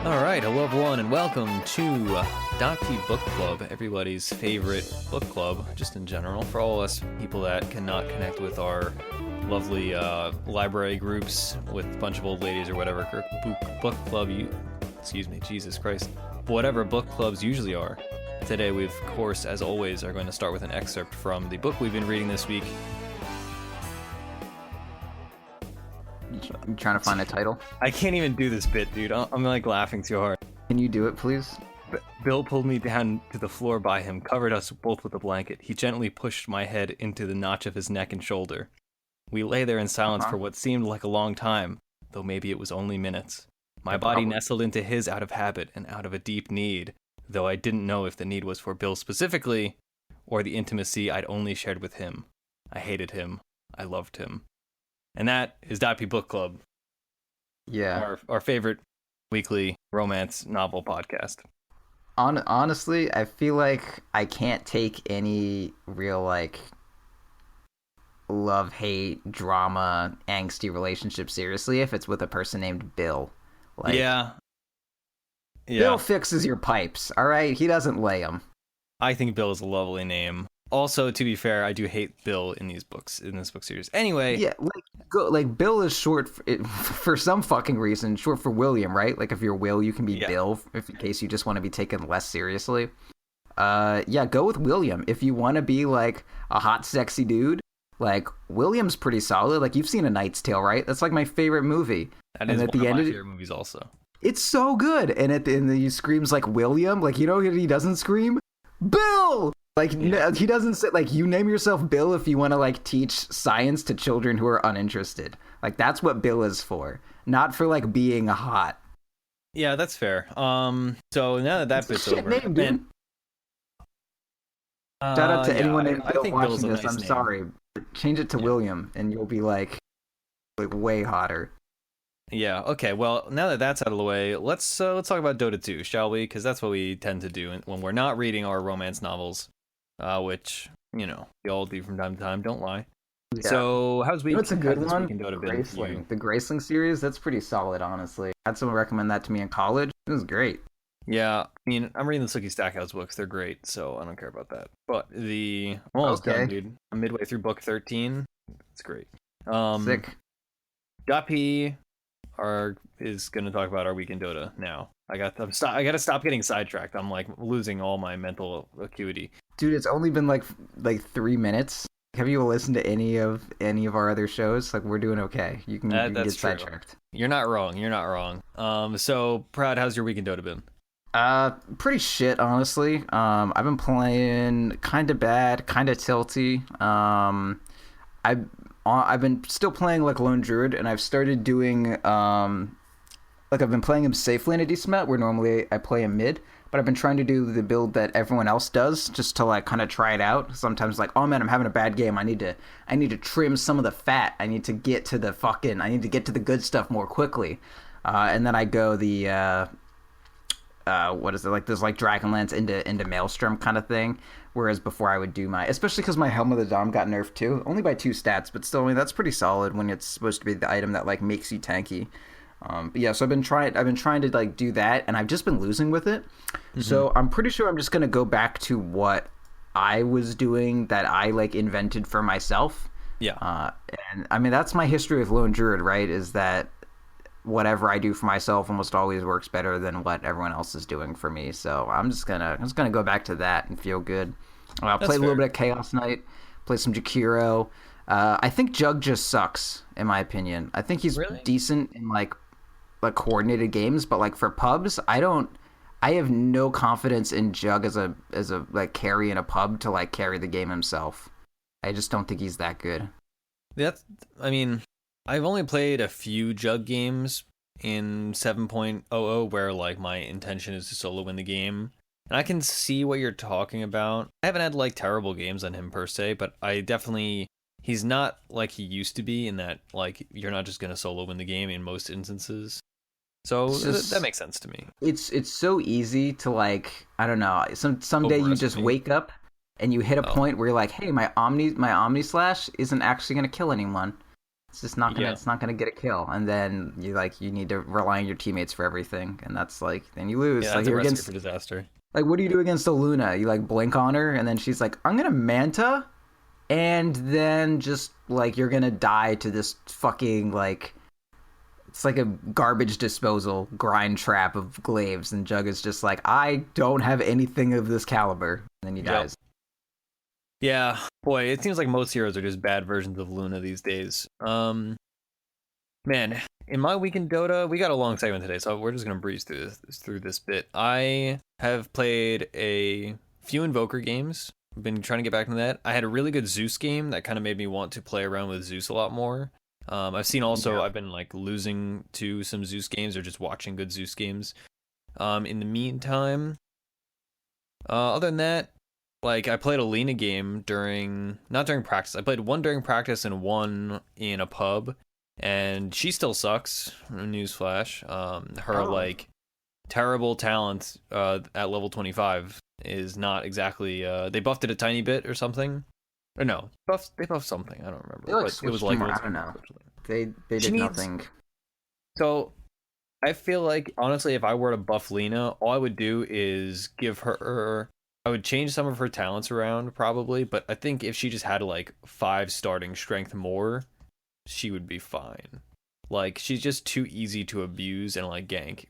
All right, hello everyone, and welcome to Dot Book Club, everybody's favorite book club, just in general, for all us people that cannot connect with our lovely library groups with a bunch of old ladies or whatever book club Jesus Christ, whatever book clubs usually are. Today we, of course, as always, are going to start with an excerpt from the book we've been reading this week. I'm trying to find a title. I can't even do this bit, dude. I'm like laughing too hard. Can you do it, please? Bill pulled me down to the floor by him, covered us both with a blanket. He gently pushed my head into the notch of his neck and shoulder. We lay there in silence for what seemed like a long time, though maybe it was only minutes. My body nestled into his out of habit and out of a deep need, though I didn't know if the need was for Bill specifically, or the intimacy I'd only shared with him. I hated him. I loved him. And that is Dot Book Club. Yeah. Our favorite weekly romance novel podcast. Honestly, I feel like I can't take any real, love-hate, drama, angsty relationship seriously if it's with a person named Bill. Yeah. Bill fixes your pipes, all right? He doesn't lay them. I think Bill is a lovely name. Also, to be fair, I do hate Bill in this book series. Anyway, yeah, Bill is short for some fucking reason, short for William, right? Like if you're Will, you can be Bill, if in case you just want to be taken less seriously. Go with William if you want to be like a hot, sexy dude. Like William's pretty solid. Like you've seen A Knight's Tale, right? That's like my favorite movie. That is one of my favorite movies, also. It's so good, and at the end he screams like William. Like you know he doesn't scream Bill. Like, he doesn't say, like, you name yourself Bill if you want to, like, teach science to children who are uninterested. Like, that's what Bill is for. Not for, like, being hot. Yeah, that's fair. So now that bit's over. Name, dude. Shout out to anyone named Bill watching this. I'm sorry. Change it to William, and you'll be, like, way hotter. Yeah, okay. Well, now that that's out of the way, let's talk about Dota 2, shall we? Because that's what we tend to do when we're not reading our romance novels. Which, we all do from time to time, don't lie. Yeah. So, how's week? It's a good one. Graceling. The Graceling series, that's pretty solid, honestly. I had someone recommend that to me in college. It was great. Yeah, I mean, I'm reading the Sookie Stackhouse books. They're great, so I don't care about that. But I'm almost done, dude. I'm midway through book 13. It's great. Sick. Duppy is going to talk about our week in Dota now. I got to stop getting sidetracked. I'm like losing all my mental acuity. Dude, it's only been like 3 minutes. Have you listened to any of our other shows? Like we're doing okay. You can get sidetracked. You're not wrong. So Proud, how's your week in Dota been? Pretty shit, honestly. I've been playing kind of bad, kind of tilty. I've been still playing like Lone Druid, and I've started doing I've been playing him safely in a decent amount, where normally I play him mid, but I've been trying to do the build that everyone else does, just to like kind of try it out. Sometimes like, oh man, I'm having a bad game. I need to trim some of the fat. I need to get to the good stuff more quickly. And then I go the what is it, like this like Dragonlance into Maelstrom kind of thing. Whereas before I would do especially because my Helm of the Dom got nerfed too, only by 2 stats, but still, I mean, that's pretty solid when it's supposed to be the item that like makes you tanky. But yeah, so I've been trying to like do that, and I've just been losing with it. Mm-hmm. So I'm pretty sure I'm just gonna go back to what I was doing that I like invented for myself. Yeah. And I mean that's my history with Lone Druid, right? Is that whatever I do for myself almost always works better than what everyone else is doing for me. So I'm just gonna go back to that and feel good. I'll play a little bit of Chaos Knight, play some Jakiro. I think Jug just sucks, in my opinion. I think he's decent in like coordinated games, but like for pubs, I have no confidence in Jug as a like carry in a pub to like carry the game himself. I just don't think he's that good. I've only played a few Jug games in 7.00 where like my intention is to solo win the game. And I can see what you're talking about. I haven't had like terrible games on him per se, but he's not like he used to be in that like you're not just going to solo win the game in most instances. So that makes sense to me. It's so easy to like, I don't know, someday you just wake up and you hit a point where you're like, hey, my Omni Slash isn't actually going to kill anyone. It's just not gonna Yeah, it's not gonna get a kill, and then you need to rely on your teammates for everything, and that's like then you lose. yeah, Like that's a you're recipe against for disaster. like what do you do against a Luna? You like blink on her, and then she's like, I'm gonna Manta, and then just like you're gonna die to this fucking like it's like a garbage disposal grind trap of glaives, and Jug is just like, I don't have anything of this caliber, and then he Yep. dies. Yeah, boy, it seems like most heroes are just bad versions of Luna these days. Man, in my week in Dota, we got a long segment today, so we're just gonna breeze through this bit. I have played a few Invoker games. Been trying to get back into that. I had a really good Zeus game that kind of made me want to play around with Zeus a lot more. I've seen also Yeah. I've been like losing to some Zeus games or just watching good Zeus games. In the meantime, other than that, like I played a Lena game during not during practice. I played one during practice and one in a pub, and she still sucks. Newsflash. Her Oh. like terrible talent at level 25 is not exactly. They buffed it a tiny bit or something. Or no, they buffed something. I don't remember, They like but it was switched like more. I don't know. They she did needs. nothing. So I feel like honestly, if I were to buff Lena, all I would do is give her. I would change some of her talents around probably, but I think if she just had like 5 starting strength more, she would be fine. Like she's just too easy to abuse and like gank.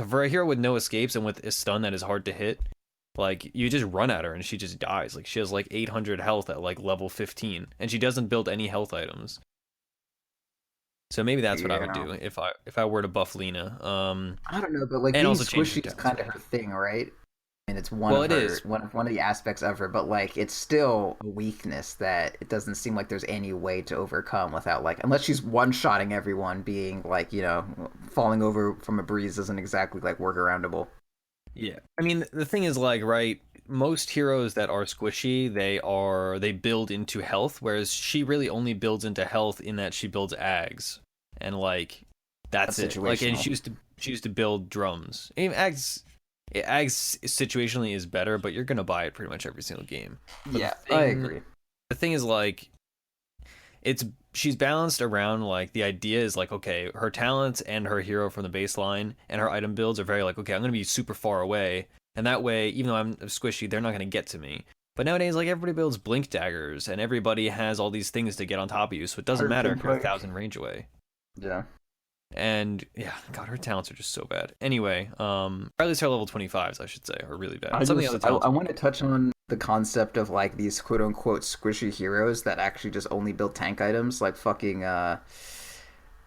For a hero with no escapes and with a stun that is hard to hit, like you just run at her and she just dies. Like she has like 800 health at like level 15, and she doesn't build any health items. So maybe that's what I would Yeah. do if I were to buff Lena. I don't know, but like And being also change her squishy is talents kind of her around. thing, right? And it's one Well, of it her is. one of the aspects of her, but like it's still a weakness that it doesn't seem like there's any way to overcome without like unless she's one shotting everyone, being like falling over from a breeze isn't exactly like workaroundable. Yeah. I mean, the thing is like, right, most heroes that are squishy, they build into health, whereas she really only builds into health in that she builds ags. And like that's That's it. Like and situational. she used to build drums. I mean, ags situationally is better, but you're going to buy it pretty much every single game. But Yeah, I agree. the thing is like it's she's balanced around like the idea is like okay her talents and her hero from the baseline and her item builds are very like okay I'm gonna be super far away and that way even though I'm squishy they're not gonna get to me but nowadays like everybody builds blink daggers and everybody has all these things to get on top of you so it doesn't matter Hurricane if you're a Pike. thousand range away Yeah. and yeah god her talents are just so bad anyway or at least her level 25s I should say are really bad some of the other I talents want to touch on the concept of like these quote unquote squishy heroes that actually just only build tank items, like fucking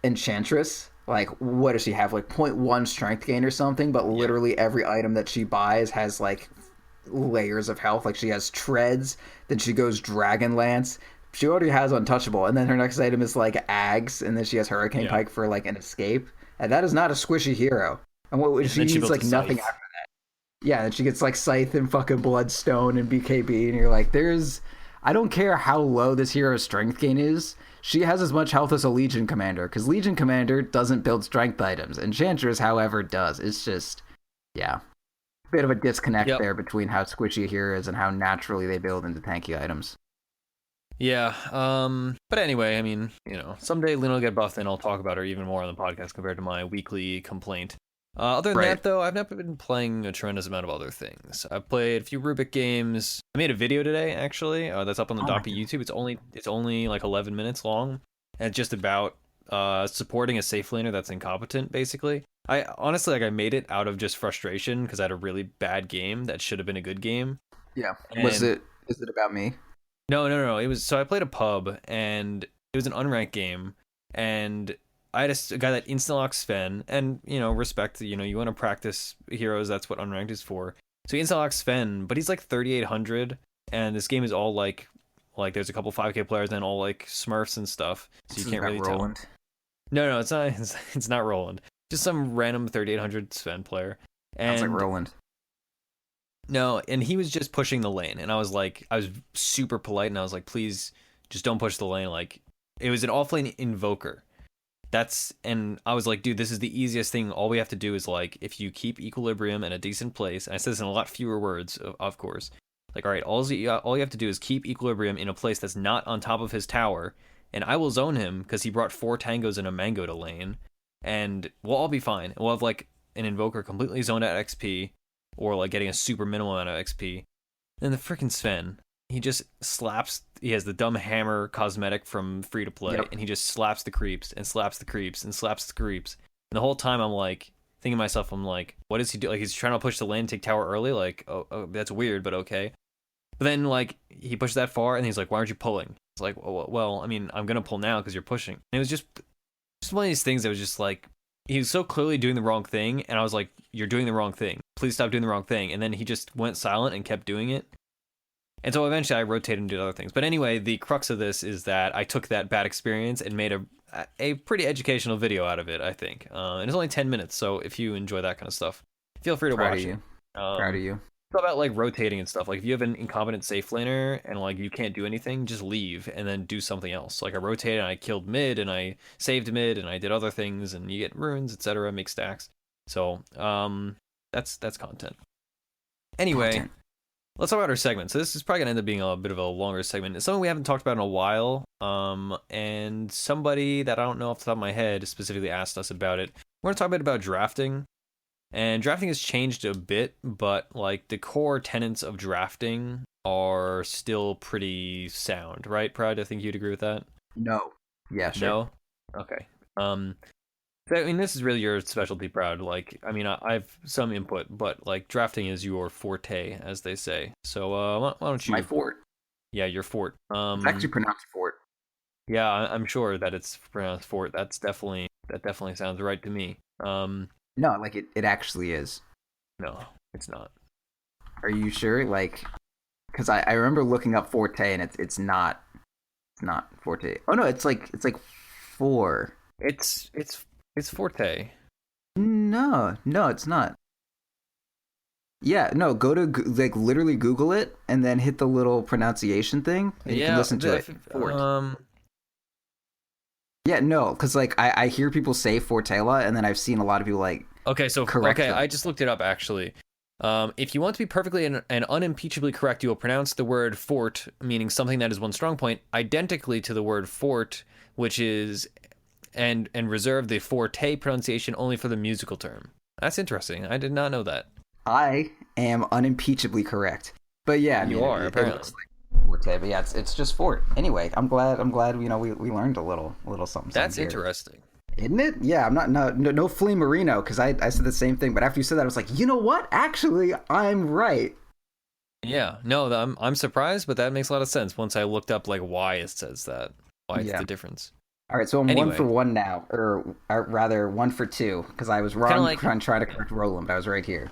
Enchantress. Like, what does she have? Like .1 strength gain or something? But yeah literally every item that she buys has like layers of health. Like she has treads, then she goes Dragon Lance. She already has Untouchable, and then her next item is like Ags, and then she has Hurricane yeah Pike for like an escape. And that is not a squishy hero. And what and she then she needs built a like nothing. scythe Yeah, and she gets like Scythe and fucking Bloodstone and BKB, and you're like, I don't care how low this hero's strength gain is. She has as much health as a Legion Commander, because Legion Commander doesn't build strength items. Enchantress, however, does. It's just, yeah, bit of a disconnect yep there between how squishy a hero is and how naturally they build into tanky items. Yeah, but anyway, I mean, someday Luna will get buffed and I'll talk about her even more on the podcast compared to my weekly complaint. Other than Right. that, though, I've never been playing a tremendous amount of other things. I've played a few Rubik games. I made a video today, actually, that's up on the Oh my Doppy god. YouTube. It's only like 11 minutes long, and it's just about supporting a safe laner that's incompetent, basically. I honestly like I made it out of just frustration because I had a really bad game that should have been a good game, Yeah. and Is it about me? no. It was so I played a pub and it was an unranked game, and I had a guy that instant locked Sven, and respect. You want to practice heroes. That's what unranked is for. So he instant locks Sven, but he's like 3,800, and this game is all like there's a couple 5K players and all like Smurfs and stuff, so This you is can't about really tell. Roland. No, it's not. It's not Roland. Just some random 3,800 Sven player, Sounds like and Roland. no, and he was just pushing the lane, and I was super polite, and I was like, please, just don't push the lane. Like, it was an offlane invoker. And I was like, dude, this is the easiest thing. All we have to do is like, if you keep equilibrium in a decent place, and I said this in a lot fewer words, of course. Like, all right, all you have to do is keep equilibrium in a place that's not on top of his tower, and I will zone him because he brought 4 tangos and a mango to lane, and we'll all be fine. We'll have like an invoker completely zoned out XP, or like getting a super minimal amount of XP. Then the freaking Sven, he just slaps. He has the dumb hammer cosmetic from free to play, and he just slaps the creeps and slaps the creeps and slaps the creeps. And the whole time I'm like thinking to myself, I'm like, what does he do? Like he's trying to push the lane, take tower early. Like, oh, that's weird, but okay. But then like he pushed that far, and he's like, why aren't you pulling? It's like, well, I mean, I'm gonna pull now because you're pushing. And it was just one of these things that was just like, he was so clearly doing the wrong thing, and I was like, you're doing the wrong thing. Please stop doing the wrong thing. And then he just went silent and kept doing it. And so eventually I rotated and did other things. But anyway, the crux of this is that I took that bad experience and made a pretty educational video out of it, I think. And it's only 10 minutes, so if you enjoy that kind of stuff, feel free to watch it. Proud of you. It's all about like rotating and stuff. Like if you have an incompetent safe laner and like you can't do anything, just leave and then do something else. Like I rotated and I killed mid and I saved mid and I did other things and you get runes, etc., make stacks. So that's content. Anyway, let's talk about our segment. So this is probably gonna end up being a bit of a longer segment. It's something we haven't talked about in a while. And somebody that I don't know off the top of my head specifically asked us about it. We're gonna talk a bit about drafting. And drafting has changed a bit, but like the core tenets of drafting are still pretty sound, right, Proud? I think you'd agree with that? No. Yeah, sure. No? Okay. So, I mean, this is really your specialty, Proud. Like, I mean, I've some input, but like drafting is your forte, as they say. So, why don't you? My fort. Yeah, your fort. It's actually pronounced fort. Yeah, I'm sure that it's pronounced fort. That definitely sounds right to me. No, like it actually is. No, it's not. Are you sure? Like, because I remember looking up forte and it's not forte. Oh no, it's like 4. It's forte. No, it's not. Yeah, no, go to like literally Google it and then hit the little pronunciation thing and you can listen to it. Fort. Yeah, no, because like I hear people say Fortela, and then I've seen a lot of people like correct them. I just looked it up actually. If you want to be perfectly and unimpeachably correct, you will pronounce the word fort, meaning something that is one strong point, identically to the word fort, which is and reserve the forte pronunciation only for the musical term. That's interesting. I did not know that. I am unimpeachably correct. But yeah, you are apparently. Forte, but yeah, it's just fort. Anyway, I'm glad we learned a little something. That's interesting, isn't it? Yeah, I'm not no flea merino because I said the same thing, but after you said that, I was like, you know what? Actually, I'm right. Yeah, no, I'm surprised, but that makes a lot of sense once I looked up like why it says that. Why it's the difference. All right, so I'm 1 for 1 now, or rather 1 for 2 because I was wrong trying to correct Roland, but I was right here.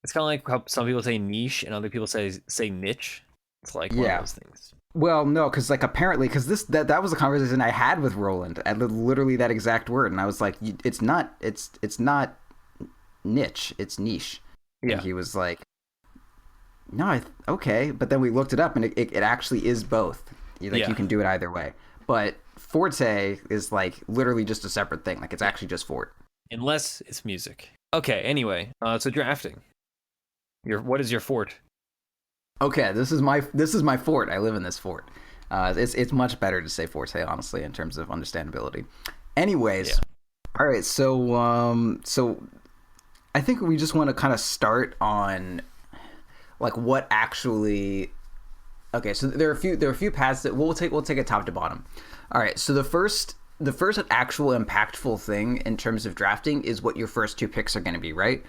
It's kind of like how some people say niche and other people say niche. It's like one of those things. Well, no, because like apparently, because that was a conversation I had with Roland at literally that exact word, and I was like, it's not niche, it's niche. Yeah. And he was like, no, okay, but then we looked it up, and it actually is both. You can do it either way, but forte is like literally just a separate thing. Like it's actually just fort, unless it's music. Okay. Anyway, so drafting. What is your fort? Okay, this is my fort. I live in this fort. It's much better to say forte, honestly, in terms of understandability. Anyways, all right. So I think we just want to kind of start on like what actually. Okay, so there are a few paths that we'll take it top to bottom. All right. So the first actual impactful thing in terms of drafting is what your first 2 picks are going to be, right?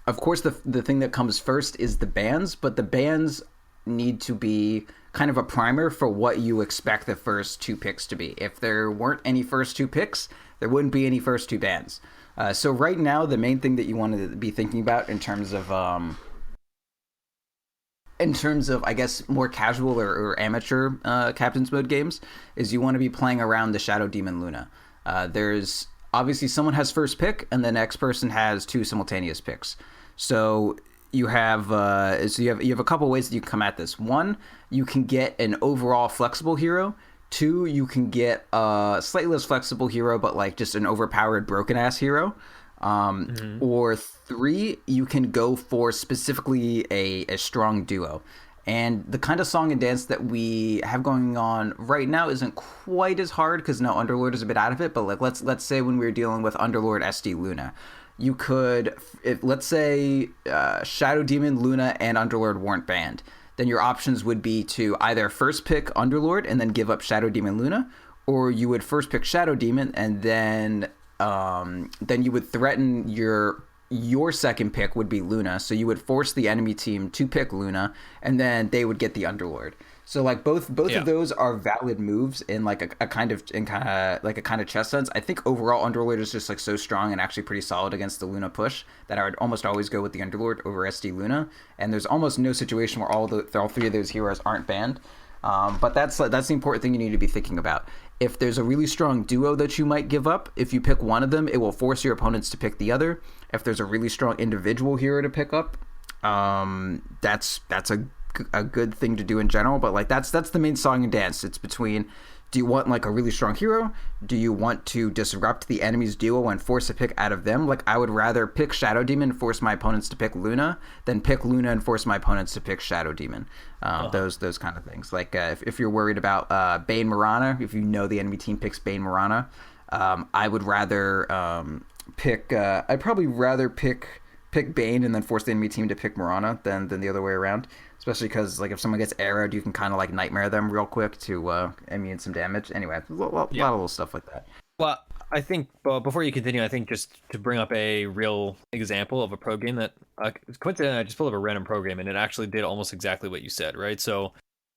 Of course, the thing that comes first is the bans, but the bans need to be kind of a primer for what you expect the first 2 picks to be. If there weren't any first 2 picks, there wouldn't be any first 2 bans. So right now, the main thing that you want to be thinking about in terms of I guess more casual or amateur Captain's Mode games is you want to be playing around the Shadow Demon Luna. There's obviously someone has first pick, and the next person has 2 simultaneous picks. So you have you have a couple ways that you can come at this. 1, you can get an overall flexible hero. 2, you can get a slightly less flexible hero, but like just an overpowered broken ass hero. Or 3, you can go for specifically a strong duo. And the kind of song and dance that we have going on right now isn't quite as hard because now Underlord is a bit out of it. But like let's say when we were dealing with Underlord SD Luna, you could, if let's say Shadow Demon, Luna, and Underlord weren't banned, then your options would be to either first pick Underlord and then give up Shadow Demon Luna, or you would first pick Shadow Demon and then you would threaten your second pick would be Luna, so you would force the enemy team to pick Luna, and then they would get the Underlord. So like both of those are valid moves in like a kind of chess sense. I think overall Underlord is just like so strong and actually pretty solid against the Luna push that I would almost always go with the Underlord over SD Luna. And there's almost no situation where all three of those heroes aren't banned. But that's the important thing you need to be thinking about. If there's a really strong duo that you might give up, if you pick one of them, it will force your opponents to pick the other. If there's a really strong individual hero to pick up, that's a good thing to do in general. But like that's the main song and dance. It's between, do you want like a really strong hero? Do you want to disrupt the enemy's duo and force a pick out of them? Like I would rather pick Shadow Demon and force my opponents to pick Luna than pick Luna and force my opponents to pick Shadow Demon. Those kind of things. Like if you're worried about Bane Mirana, if you know the enemy team picks Bane Mirana, I would rather I'd probably rather pick Bane and then force the enemy team to pick Mirana than the other way around. Especially because, like, if someone gets arrowed, you can kind of, like, nightmare them real quick to immune some damage. Anyway, a lot of little stuff like that. Well, I think, before you continue, I think just to bring up a real example of a pro game that, coincidentally, I just pulled up a random pro game, and it actually did almost exactly what you said, right? So,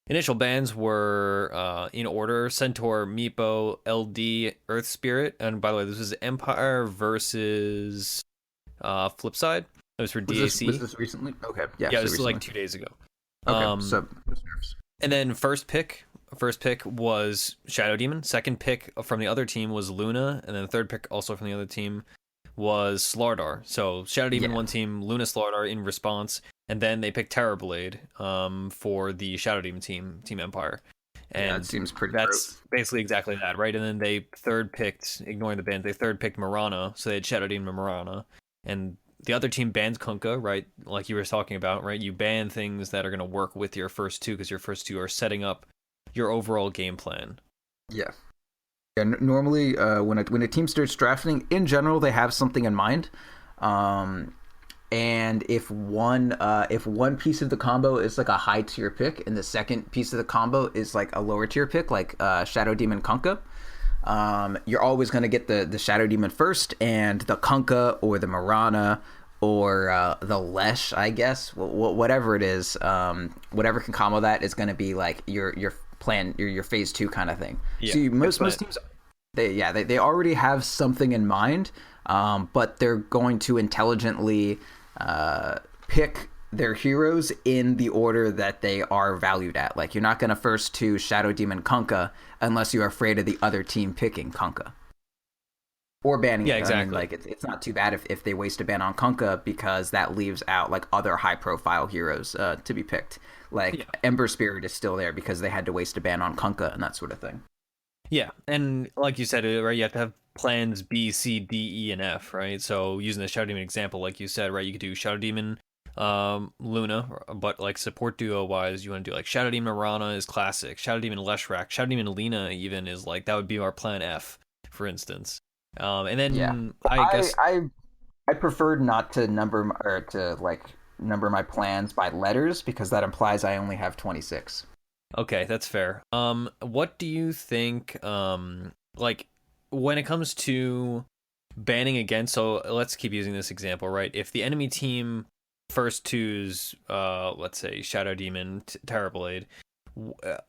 initial bans were, in order, Centaur, Meepo, LD, Earth Spirit, and by the way, this was Empire versus Flipside. It was for DAC. Was this recently? Okay, yeah, this was like 2 days ago. Okay, and then first pick was Shadow Demon. Second pick from the other team was Luna, and then the third pick also from the other team was Slardar. So Shadow Demon one team, Luna Slardar in response, and then they picked Terrorblade for the Shadow Demon team Empire. And it seems pretty. That's basically exactly that, right? And then they third picked, ignoring the bans, they third picked Mirana, so they had Shadow Demon and Mirana, and the other team bans Kunkka, right? Like you were talking about, right? You ban things that are going to work with your first two because your first two are setting up your overall game plan. Yeah. And normally, when a team starts drafting, in general, they have something in mind. And if one piece of the combo is like a high tier pick, and the second piece of the combo is like a lower tier pick, like Shadow Demon Kunkka, you're always going to get the Shadow Demon first, and the Kunkka or the Mirana or the Lesh, I guess, whatever it is, whatever can combo that is going to be like your plan, your phase 2 kind of thing. Yeah, so most teams, they already have something in mind, but they're going to intelligently pick their heroes in the order that they are valued at. Like, you're not going to first to Shadow Demon Kunkka unless you're afraid of the other team picking Kunkka. Or banning it. Exactly. I mean, like, it's not too bad if they waste a ban on Kunkka, because that leaves out, like, other high-profile heroes to be picked. Like, Ember Spirit is still there because they had to waste a ban on Kunkka and that sort of thing. Yeah, and like you said, right, you have to have plans B, C, D, E, and F, right? So using the Shadow Demon example, like you said, right, you could do Shadow Demon Luna, but like support duo wise, you want to do like Shadow Demon Mirana is classic, Shadow Demon Leshrac, Shadow Demon Lina even is like, that would be our plan F, for instance. And then I guess I preferred not to number my plans by letters, because that implies I only have 26. Okay, that's fair. What do you think, like, when it comes to banning again, so let's keep using this example, right? If the enemy team first twos, let's say Shadow Demon, Terrorblade,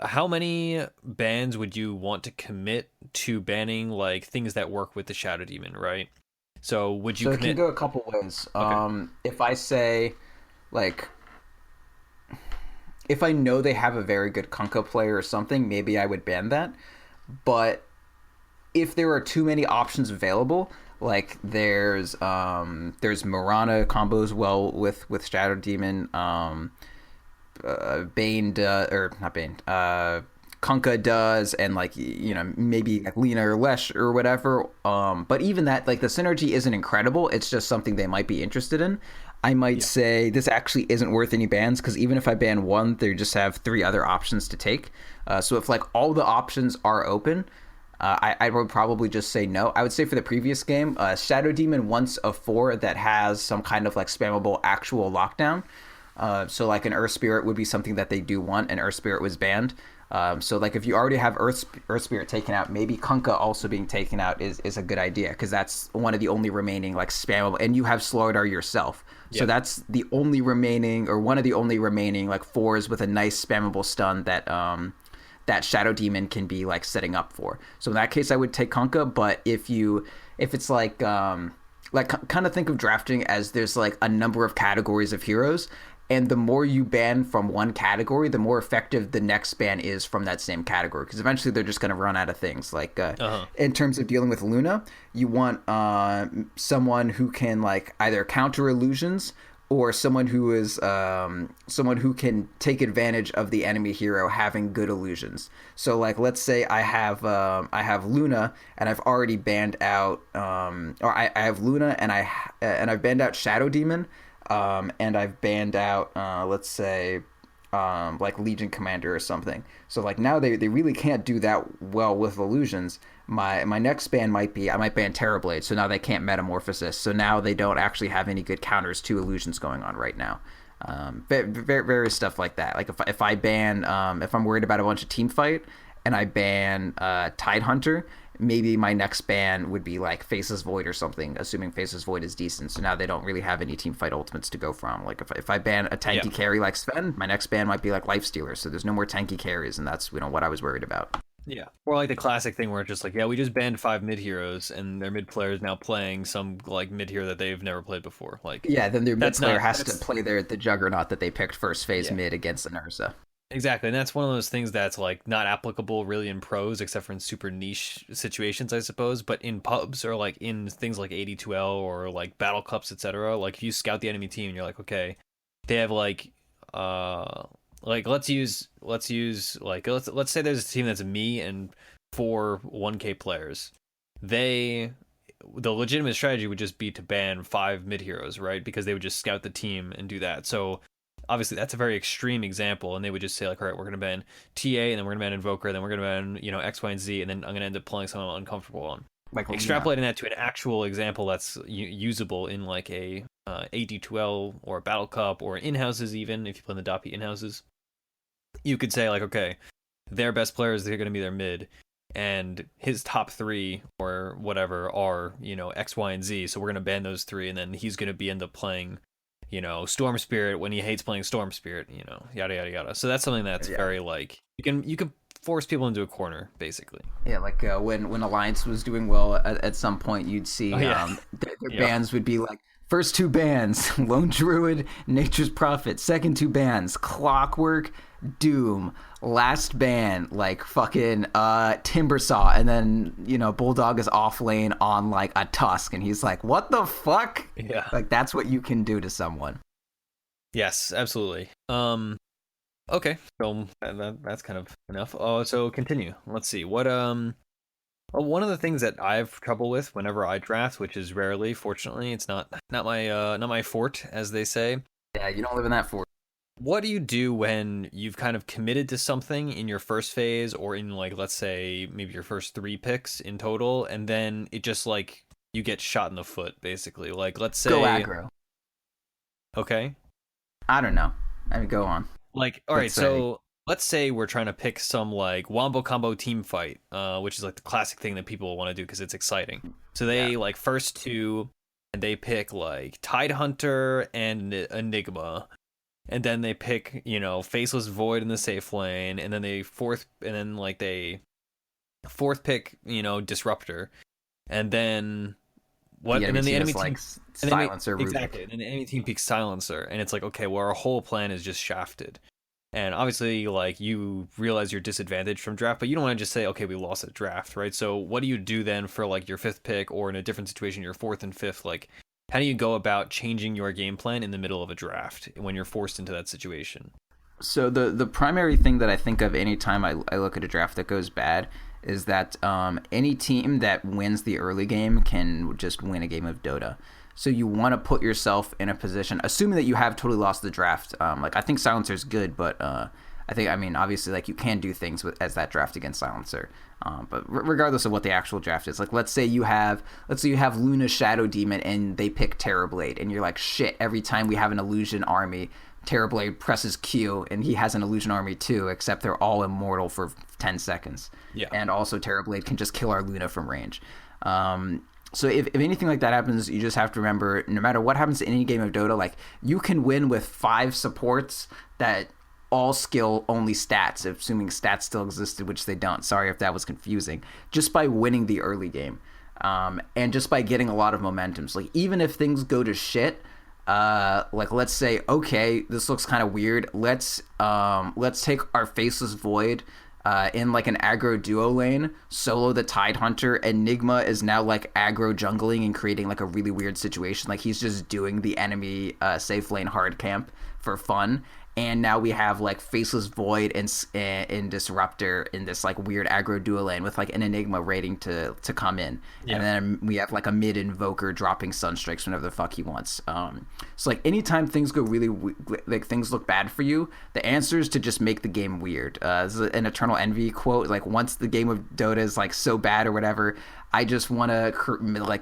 how many bans would you want to commit to banning, like, things that work with the Shadow Demon, right? So would you commit... it can go a couple ways. Okay. If I say, like, if I know they have a very good Kunkka player or something, maybe I would ban that. But if there are too many options available, like there's Mirana combos well with Shadow Demon, Bane or not Bane, Kunkka does, and like, you know, maybe like Lina or Lesh or whatever. But even that, like, the synergy isn't incredible. It's just something they might be interested in. I might Yeah. say this actually isn't worth any bans because even if I ban one, they just have 3 other options to take. So if like all the options are open, I would probably just say no. I would say for the previous game, Shadow Demon wants a 4 that has some kind of like spammable actual lockdown. So like an Earth Spirit would be something that they do want, and Earth Spirit was banned. So like if you already have Earth Spirit taken out, maybe Kunkka also being taken out is a good idea because that's one of the only remaining like spammable, and you have Sloardar yourself. So that's the only remaining, or one of the only remaining like 4s with a nice spammable stun that that Shadow Demon can be like setting up for. So in that case, I would take Kunkka. But if it's like kind of think of drafting as there's like a number of categories of heroes, and the more you ban from one category, the more effective the next ban is from that same category, because eventually they're just going to run out of things. Like in terms of dealing with Luna, you want someone who can like either counter illusions, or someone who is someone who can take advantage of the enemy hero having good illusions. So like let's say I have Luna, and I've already banned out or I have Luna, and I've banned out Shadow Demon, and I've banned out let's say like Legion Commander or something. So like now they really can't do that well with illusions. My next ban might be, I might ban Terrorblade, so now they can't Metamorphosis. So now they don't actually have any good counters to illusions going on right now. Various stuff like that. Like if I ban if I'm worried about a bunch of team fight and I ban Tidehunter, maybe my next ban would be like Faceless Void or something, assuming Faceless Void is decent. So now they don't really have any team fight ultimates to go from. Like if I ban a tanky carry like Sven, my next ban might be like Lifestealer. So there's no more tanky carries, and that's what I was worried about. Yeah. Or like the classic thing where it's just like, yeah, we just banned 5 mid heroes and their mid players now playing some like mid hero that they've never played before. Like then their mid player has to play the Juggernaut that they picked first phase mid against an Ursa. Exactly, and that's one of those things that's like not applicable really in pros, except for in super niche situations, I suppose. But in pubs or like in things like 82L or like battle cups, etc. Like if you scout the enemy team, and you're like, okay, they have like let's say there's a team that's me and 4 1K players. The legitimate strategy would just be to ban 5 mid heroes, right? Because they would just scout the team and do that. So obviously that's a very extreme example, and they would just say like, all right, we're gonna ban TA, and then we're gonna ban Invoker, then we're gonna ban X, Y, and Z, and then I'm gonna end up playing someone I'm uncomfortable on. Like extrapolating that to an actual example that's usable in like a AD2L or a Battle Cup or in-houses, even if you play in the Doppy in-houses, you could say like, okay, their best players, they're gonna be their mid, and his top 3 or whatever are X, Y, and Z, so we're gonna ban those 3, and then he's gonna end up playing Storm Spirit when he hates playing Storm Spirit, yada yada yada. So that's something that's very like you can force people into a corner, basically. Yeah, like when Alliance was doing well at some point, you'd see their bans would be like, first 2 bans, Lone Druid, Nature's Prophet. Second 2 bans, Clockwork, Doom. Last ban, like fucking Timbersaw, and then Bulldog is off lane on like a Tusk, and he's like, what the fuck? Yeah, like that's what you can do to someone. Yes, absolutely. Okay, so that's kind of enough. So continue. Let's see what one of the things that I have trouble with whenever I draft, which is rarely, fortunately, it's not my fort, as they say. Yeah, you don't live in that fort. What do you do when you've kind of committed to something in your first phase, or in like, let's say maybe your first 3 picks in total, and then it just like you get shot in the foot, basically? Like, let's say go aggro. Okay. I don't know. I mean, go on. Like, all right, so let's say we're trying to pick some like wombo combo team fight, which is like the classic thing that people want to do because it's exciting. So they like first 2, and they pick like Tidehunter and Enigma. And then they pick, Faceless Void in the safe lane, and then they fourth pick, Disruptor, and then what? And then the enemy team like Silencer. Exactly. And then the enemy team picks Silencer, and it's like, okay, well, our whole plan is just shafted. And obviously, like, you realize you're disadvantaged from draft, but you don't want to just say, okay, we lost at draft, right? So what do you do then for like your 5th pick, or in a different situation, your 4th and 5th? Like, how do you go about changing your game plan in the middle of a draft when you're forced into that situation? So the primary thing that I think of anytime I look at a draft that goes bad is that any team that wins the early game can just win a game of Dota. So you want to put yourself in a position, assuming that you have totally lost the draft. Like I think Silencer's good, but I mean, obviously, like you can do things as that draft against Silencer. But regardless of what the actual draft is, like let's say you have Luna's Shadow Demon and they pick Terrorblade, and you're like, shit. Every time we have an illusion army, Terrorblade presses Q, and he has an illusion army too, except they're all immortal for 10 seconds. Yeah. And also Terrorblade can just kill our Luna from range. So if anything like that happens, you just have to remember, no matter what happens to any game of Dota, like you can win with 5 supports that all skill only stats, assuming stats still existed, which they don't. Sorry if that was confusing. Just by winning the early game, and just by getting a lot of momentums. Like even if things go to shit, like let's say, okay, this looks kind of weird. Let's take our Faceless Void. In like an aggro duo lane, solo the Tidehunter, Enigma is now like aggro jungling and creating like a really weird situation. Like he's just doing the enemy safe lane hard camp for fun. And now we have like Faceless Void and Disruptor in this like weird aggro duo lane with like an Enigma rating to come in. Yeah. And then we have like a mid Invoker dropping Sunstrikes whenever the fuck he wants. So like anytime things go really like things look bad for you, the answer is to just make the game weird. This is an Eternal Envy quote. Like once the game of Dota is like so bad or whatever, I just want to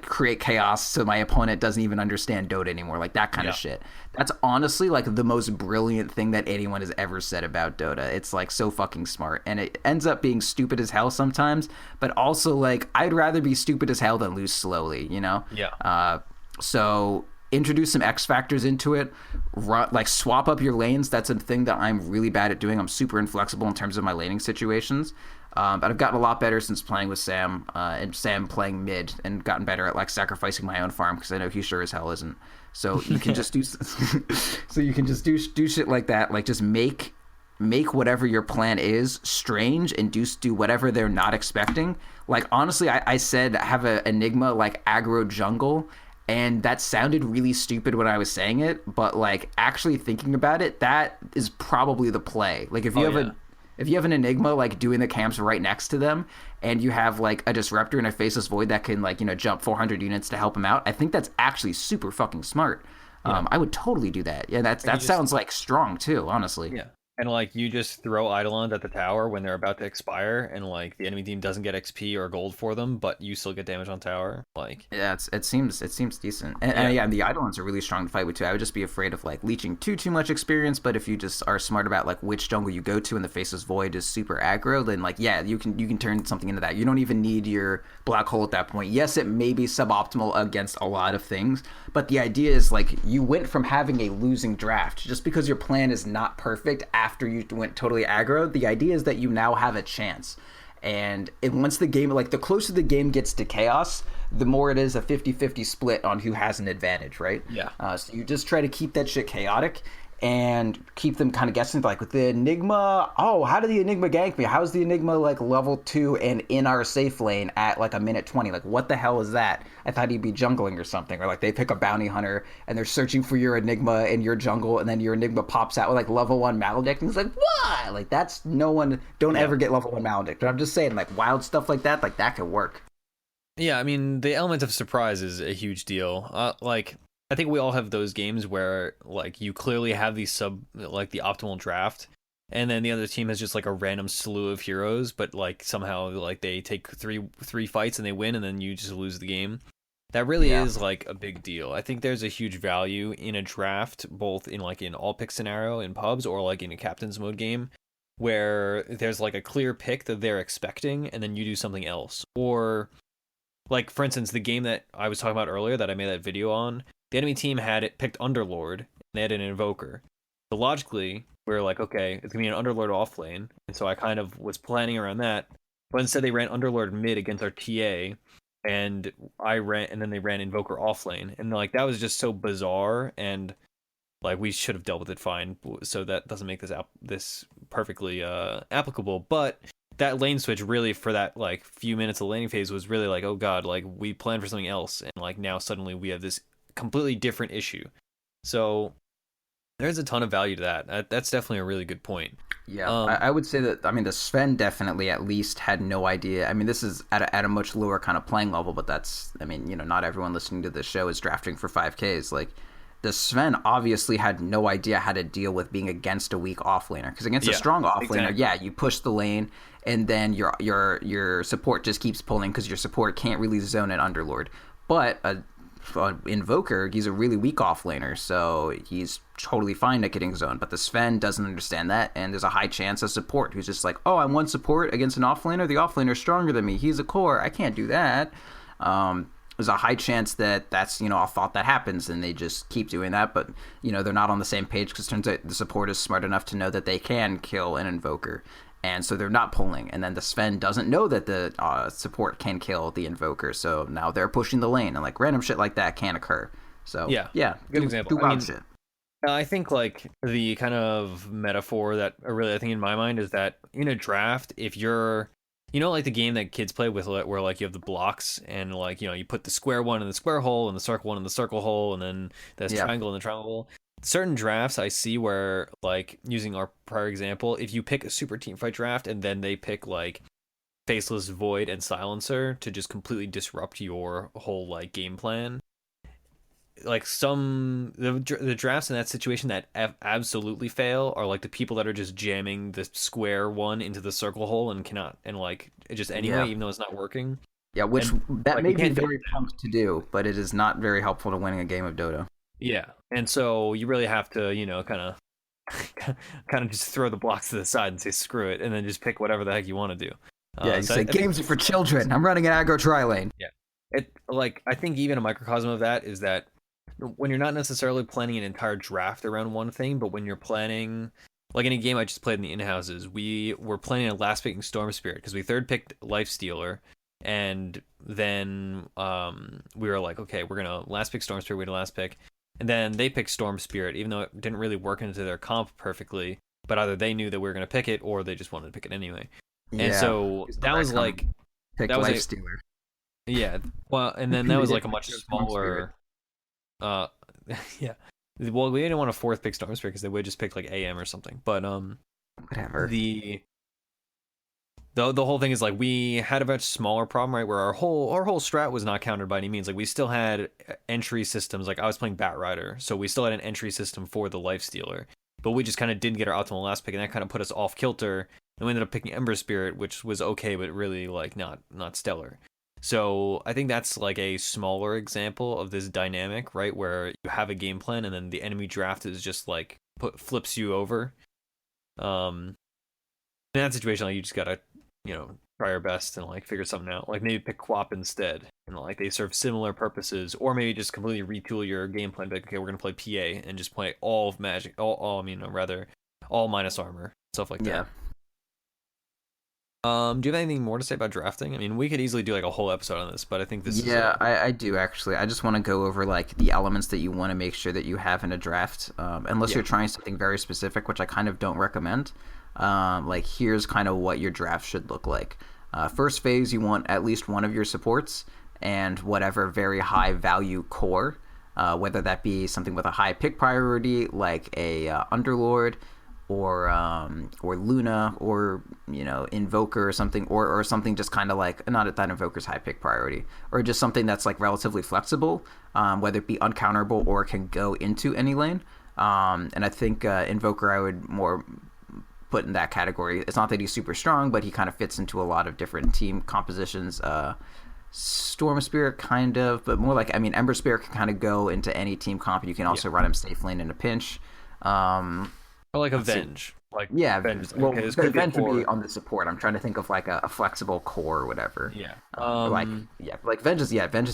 create chaos so my opponent doesn't even understand Dota anymore. Like that kind of shit. That's honestly like the most brilliant thing that anyone has ever said about Dota. It's like so fucking smart, and it ends up being stupid as hell sometimes, but also like I'd rather be stupid as hell than lose slowly, you know? Yeah. So introduce some X factors into it, like swap up your lanes. That's a thing that I'm really bad at doing. I'm super inflexible in terms of my laning situations. But I've gotten a lot better since playing with Sam, and Sam playing mid, and gotten better at like sacrificing my own farm because I know he sure as hell isn't. So you can just do, do shit like that. Like just make whatever your plan is strange and do whatever they're not expecting. Like honestly, I said have a Enigma like aggro jungle, and that sounded really stupid when I was saying it, but like actually thinking about it, that is probably the play. Like if you have an Enigma like doing the camps right next to them, and you have like a Disruptor and a Faceless Void that can like, you know, jump 400 units to help him out, I think that's actually super fucking smart. I would totally do that. Yeah, that sounds like strong too, honestly. Yeah. And like you just throw Eidolons at the tower when they're about to expire, and like the enemy team doesn't get XP or gold for them, but you still get damage on tower. Like yeah, it seems decent. And the Eidolons are really strong to fight with too. I would just be afraid of like leeching too much experience. But if you just are smart about like which jungle you go to, and the Faceless Void is super aggro, then like yeah, you can turn something into that. You don't even need your black hole at that point. Yes, it may be suboptimal against a lot of things, but the idea is like you went from having a losing draft just because your plan is not perfect after you went totally aggro. The idea is that you now have a chance, and once the game, like the closer the game gets to chaos, the more it is a 50-50 split on who has an advantage, right? Yeah. So you just try to keep that shit chaotic and keep them kind of guessing, like with the Enigma, oh, how did the Enigma gank me? How's the Enigma like level 2 and in our safe lane at like a minute 20? Like what the hell is that? I thought he'd be jungling or something. Or like they pick a bounty hunter and they're searching for your Enigma in your jungle, and then your Enigma pops out with like level 1 Maledict, and it's like, what? Like that's don't ever get level 1 Maledict. But I'm just saying, like wild stuff like that could work. Yeah, I mean the element of surprise is a huge deal. Like I think we all have those games where like you clearly have the optimal draft, and then the other team has just like a random slew of heroes, but like somehow like they take three fights and they win, and then you just lose the game. That really is like a big deal. I think there's a huge value in a draft, both in like an all pick scenario in pubs or like in a captain's mode game, where there's like a clear pick that they're expecting, and then you do something else. Or like for instance, the game that I was talking about earlier that I made that video on. The enemy team had it picked Underlord, and they had an Invoker. So logically, we were like, okay, it's going to be an Underlord off lane. And so I kind of was planning around that. But instead they ran Underlord mid against our TA, and then they ran Invoker off lane. And like that was just so bizarre, and like we should have dealt with it fine. So that doesn't make this perfectly applicable. But that lane switch really for that like few minutes of laning phase was really like, oh god, like we planned for something else, and like now suddenly we have this completely different issue. So There's a ton of value to that. That's definitely a really good point. Yeah, I would say that. I mean, the Sven definitely at least had no idea. I mean, this is at a much lower kind of playing level, but that's. I mean, not everyone listening to this show is drafting for 5Ks. Like, the Sven obviously had no idea how to deal with being against a weak offlaner. Because against a strong offlaner, yeah, you push the lane, and then your support just keeps pulling because your support can't really zone an Underlord. But Invoker, he's a really weak offlaner, so he's totally fine at getting zoned. But the Sven doesn't understand that, and there's a high chance a support who's just like, oh, I'm one support against an offlaner. The offlaner's stronger than me. He's a core. I can't do that. There's a high chance that's a thought that happens, and they just keep doing that. But they're not on the same page because it turns out the support is smart enough to know that they can kill an Invoker. And so they're not pulling. And then the Sven doesn't know that the support can kill the Invoker. So now they're pushing the lane. And like random shit like that can occur. So yeah, good example. Shit. I think like the kind of metaphor that really I think in my mind is that in a draft, if you're like the game that kids play with where like you have the blocks and like you put the square one in the square hole and the circle one in the circle hole and then there's triangle in the triangle hole. Certain drafts I see where, like, using our prior example, if you pick a super teamfight draft and then they pick, like, Faceless Void and Silencer to just completely disrupt your whole, like, game plan, like, the drafts in that situation that absolutely fail are, like, the people that are just jamming the square one into the circle hole and cannot, and, like, just anyway, even though it's not working. Yeah, which that may be very pumped to do, but it is not very helpful to winning a game of Dota. Yeah, and so you really have to, kind of just throw the blocks to the side and say screw it, and then just pick whatever the heck you want to do. Yeah, you say games are for children. I'm running an aggro tri-lane. Yeah, I think even a microcosm of that is that when you're not necessarily planning an entire draft around one thing, but when you're planning, like in a game I just played in the in-houses, we were planning on last picking Storm Spirit because we third picked Lifestealer. And then we were like, okay, we're gonna last pick Storm Spirit. We had a last pick. And then they picked Storm Spirit, even though it didn't really work into their comp perfectly. But either they knew that we were going to pick it, or they just wanted to pick it anyway. Yeah, and so that was like pick Lifestealer. Yeah, well, and then that was like a much smaller. Yeah, well, we didn't want to fourth pick Storm Spirit because they would just pick like AM or something. But whatever. The whole thing is like we had a much smaller problem, right? Where our whole strat was not countered by any means. Like we still had entry systems. Like I was playing Bat Rider, so we still had an entry system for the Lifestealer, but we just kind of didn't get our optimal last pick, and that kind of put us off kilter. And we ended up picking Ember Spirit, which was okay, but really like not stellar. So I think that's like a smaller example of this dynamic, right? Where you have a game plan, and then the enemy draft is just like flips you over. In that situation, like, you just gotta try your best and like figure something out. Like maybe pick Quap instead, and like they serve similar purposes, or maybe just completely retool your game plan. Like, okay, we're gonna play PA and just play all of magic, all minus armor, stuff like that. Yeah. Do you have anything more to say about drafting? I mean, we could easily do like a whole episode on this, but I think this is... Yeah, I do actually. I just want to go over like the elements that you want to make sure that you have in a draft, unless you're trying something very specific, which I kind of don't recommend. Like here's kind of what your draft should look like. First phase, you want at least one of your supports and whatever very high value core, whether that be something with a high pick priority like a Underlord, or Luna, or Invoker or something, or something just kind of like not that Invoker's high pick priority, or just something that's like relatively flexible, whether it be uncounterable or can go into any lane. And I think Invoker I would more put in that category. It's not that he's super strong, but he kind of fits into a lot of different team compositions. Storm Spirit kind of, but more like, I mean, Ember Spirit can kind of go into any team comp. You can also run him safe lane in a pinch. Or like Avenge. Like Avenge. Well, Avenge would be on the support. I'm trying to think of like a flexible core or whatever. Yeah. Like Avenge is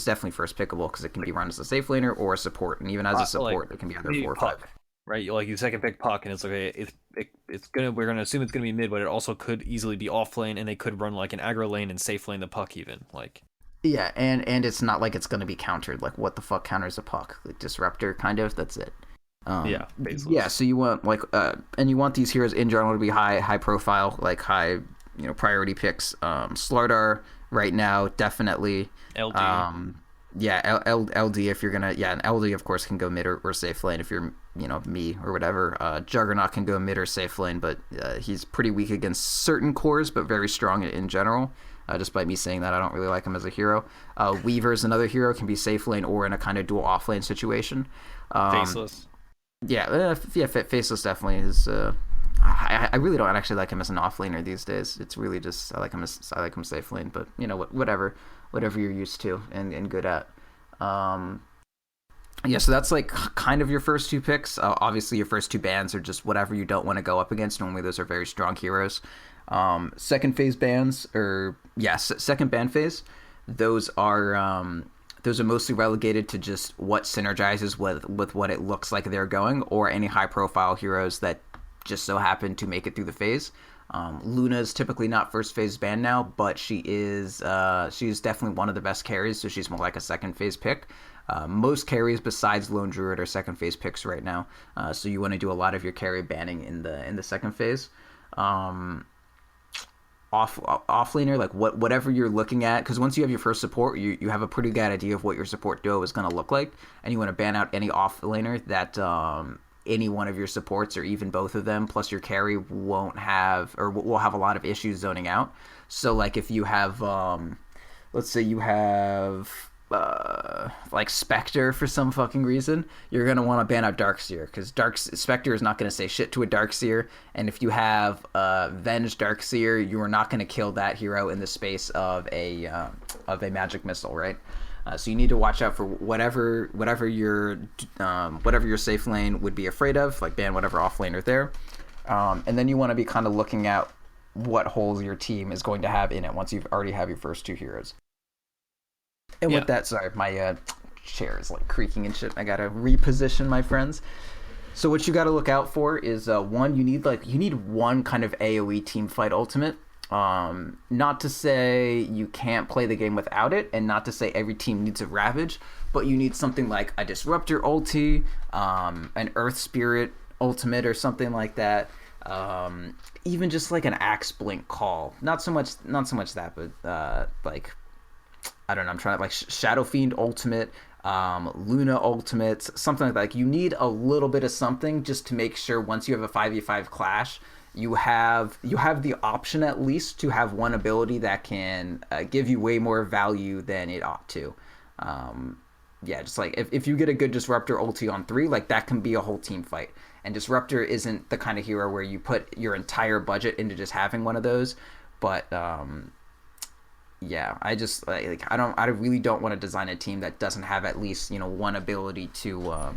definitely first pickable because it can be run as a safe laner or a support, and even as a support, it can be either 4 or 5. Right, like you second pick Puck, and it's okay. We're gonna assume it's gonna be mid, but it also could easily be off lane, and they could run like an aggro lane and safe lane the Puck even. Like. Yeah, and it's not like it's gonna be countered. Like what the fuck counters a Puck? Like Disruptor, kind of. That's it. Baseless. Yeah, so you want like and you want these heroes in general to be high profile, like high priority picks. Slardar right now definitely. LD. Yeah, LD if you're gonna, yeah, and LD of course can go mid or safe lane if you're, me or whatever. Juggernaut can go mid or safe lane, but he's pretty weak against certain cores, but very strong in general. Despite me saying that, I don't really like him as a hero. Weaver is another hero, can be safe lane or in a kind of dual off lane situation. Faceless. Faceless definitely is. I really don't actually like him as an off laner these days. It's really just I like him safe lane, but whatever you're used to and good at. So that's like kind of your first two picks. Obviously, your first two bans are just whatever you don't want to go up against. Normally, those are very strong heroes. Second phase bans, second ban phase. Those are mostly relegated to just what synergizes with what it looks like they're going, or any high profile heroes that just so happen to make it through the phase. Luna is typically not first phase banned now, but she's definitely one of the best carries, so she's more like a second phase pick. Most carries besides Lone Druid are second phase picks right now, so you want to do a lot of your carry banning in the second phase. Offlaner, like whatever you're looking at, because once you have your first support, you have a pretty good idea of what your support duo is going to look like, and you want to ban out any offlaner that any one of your supports or even both of them plus your carry won't have or will have a lot of issues zoning out. So like if you have let's say you have like Spectre for some fucking reason, you're going to want to ban out Darkseer because Spectre is not going to say shit to a Darkseer, and if you have Venge Darkseer, you are not going to kill that hero in the space of a magic missile, right? So you need to watch out for whatever your safe lane would be afraid of, like ban whatever off laner there, and then you want to be kind of looking at what holes your team is going to have in it once you've already have your first two heroes. And with that, sorry, my chair is like creaking and shit. I gotta reposition, my friends. So what you got to look out for is one, you need one kind of AoE team fight ultimate. Not to say you can't play the game without it, and not to say every team needs a Ravage, but you need something like a Disruptor ulti, an Earth Spirit ultimate or something like that. Even just like an Axe Blink call. Not so much that, but like I don't know. I'm trying to like Shadow Fiend ultimate, Luna ultimates, something like that. Like you need a little bit of something just to make sure once you have a 5v5 clash, you have the option at least to have one ability that can give you way more value than it ought to. Just like if you get a good Disruptor ulti on 3, like that can be a whole team fight. And Disruptor isn't the kind of hero where you put your entire budget into just having one of those. But I just I really don't want to design a team that doesn't have at least one ability to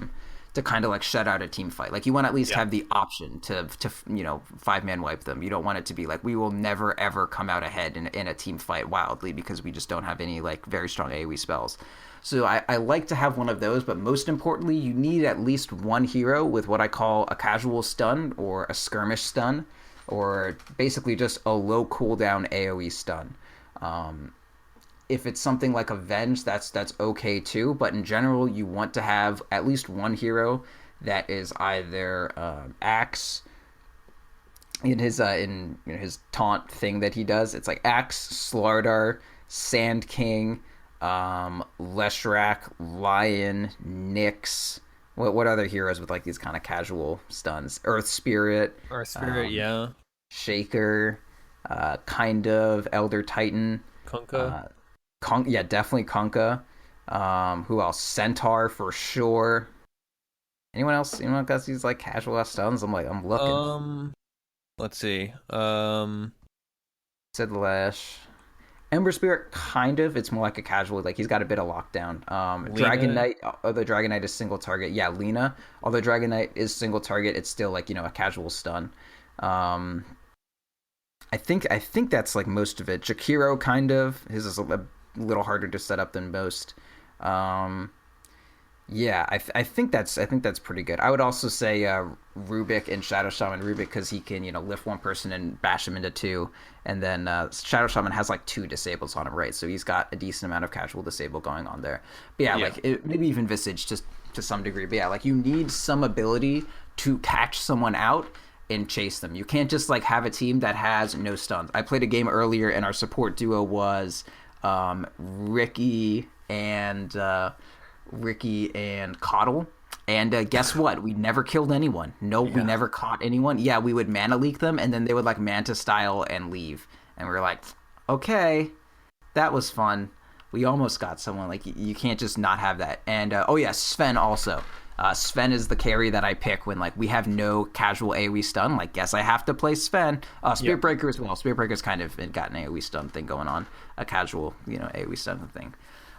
kind of like shut out a team fight. Like you want to at least have the option to 5-man wipe them. You don't want it to be like we will never ever come out ahead in a team fight wildly because we just don't have any like very strong AoE spells. So I like to have one of those, but most importantly, you need at least one hero with what I call a casual stun or a skirmish stun, or basically just a low cooldown AoE stun. If it's something like Avenge, that's okay too, but in general, you want to have at least one hero that is either Axe in his his taunt thing that he does. It's like Axe, Slardar, Sandking, Leshrac, Lion, Nyx. What other heroes with like these kind of casual stuns? Earth Spirit, Shaker, kind of Elder Titan, Kunkka. Definitely Kunkka. Who else? Centaur for sure. Anyone else? Got these like casual ass stuns? I'm looking. Let's see. Sid Lash. Ember Spirit, kind of. It's more like a casual. Like he's got a bit of lockdown. Dragon Knight. Although Dragon Knight is single target. Yeah, Lena. Although Dragon Knight is single target, it's still like a casual stun. I think that's like most of it. Jakiro, kind of. His is a little harder to set up than most. I think that's pretty good. I would also say Rubik and Shadow Shaman. Rubik because he can lift one person and bash him into two, and then Shadow Shaman has like 2 disables on him, right? So he's got a decent amount of casual disable going on there. But maybe even Visage just to some degree. But like you need some ability to catch someone out and chase them. You can't just like have a team that has no stuns. I played a game earlier and our support duo was Ricky and Coddle. And guess what? We never killed anyone. No, we Yeah. never caught anyone. Yeah, we would mana leak them, and then they would like manta style and leave. And we were like, okay, that was fun. We almost got someone. Like you can't just not have that. And oh yeah, Sven also. Sven is the carry that I pick when like we have no casual AoE stun. Like, guess I have to play Sven. Spirit Breaker as well. Spirit Breaker's kind of got an AoE stun thing going on, a casual AoE stun thing.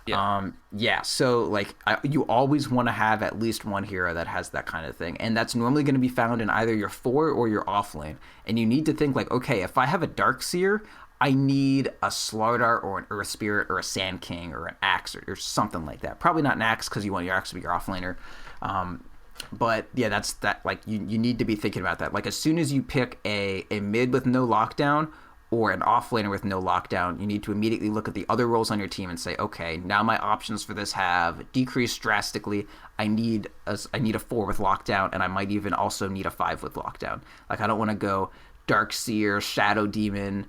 Yeah. So like you always want to have at least one hero that has that kind of thing, and that's normally going to be found in either your 4 or your off lane. And you need to think like, okay, if I have a Darkseer, I need a Slardar or an Earth Spirit or a Sandking or an Axe or something like that. Probably not an Axe because you want your Axe to be your offlaner. But yeah, that's that. Like you need to be thinking about that. Like as soon as you pick a mid with no lockdown or an offlaner with no lockdown, you need to immediately look at the other roles on your team and say, okay, now my options for this have decreased drastically. I need a 4 with lockdown, and I might even also need a 5 with lockdown. Like I don't want to go Darkseer, Shadow Demon,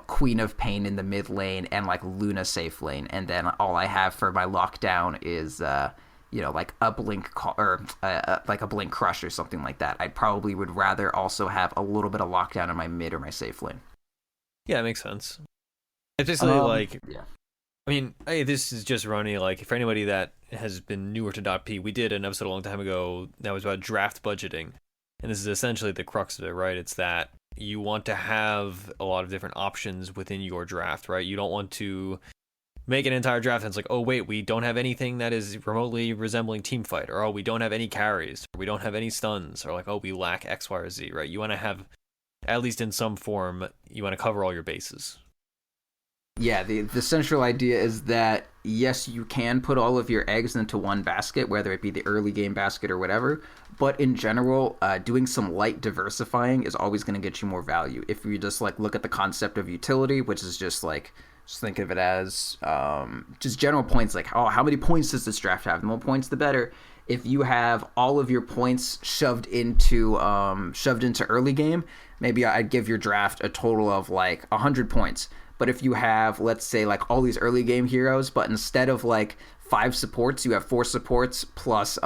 Queen of Pain in the mid lane, and like Luna safe lane, and then all I have for my lockdown is like a blink or like a blink crush or something like that. I probably would rather also have a little bit of lockdown in my mid or my safe lane. Yeah, it makes sense. It's basically yeah. I mean, hey, this is just running, like, for anybody that has been newer to .p, we did an episode a long time ago that was about draft budgeting. And this is essentially the crux of it, right? It's that you want to have a lot of different options within your draft, right? You don't want to make an entire draft and it's like, oh, wait, we don't have anything that is remotely resembling teamfight, or oh, we don't have any carries, or we don't have any stuns, or like, oh, we lack X, Y, or Z, right? You want to have, at least in some form, you want to cover all your bases. Yeah, the central idea is that, yes, you can put all of your eggs into one basket, whether it be the early game basket or whatever, but in general, doing some light diversifying is always going to get you more value. If you just like look at the concept of utility, which is just think of it as just general points, like, oh, how many points does this draft have? The more points, the better. If you have all of your points shoved into early game, maybe I'd give your draft a total of like 100 points. But if you have, let's say, like all these early game heroes, but instead of like 5 supports, you have 4 supports plus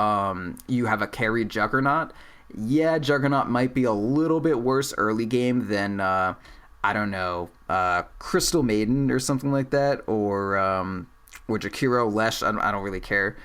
you have a carry Juggernaut. Yeah, Juggernaut might be a little bit worse early game than I don't know, Crystal Maiden or something like that, or Jakiro Lesh. I don't really care.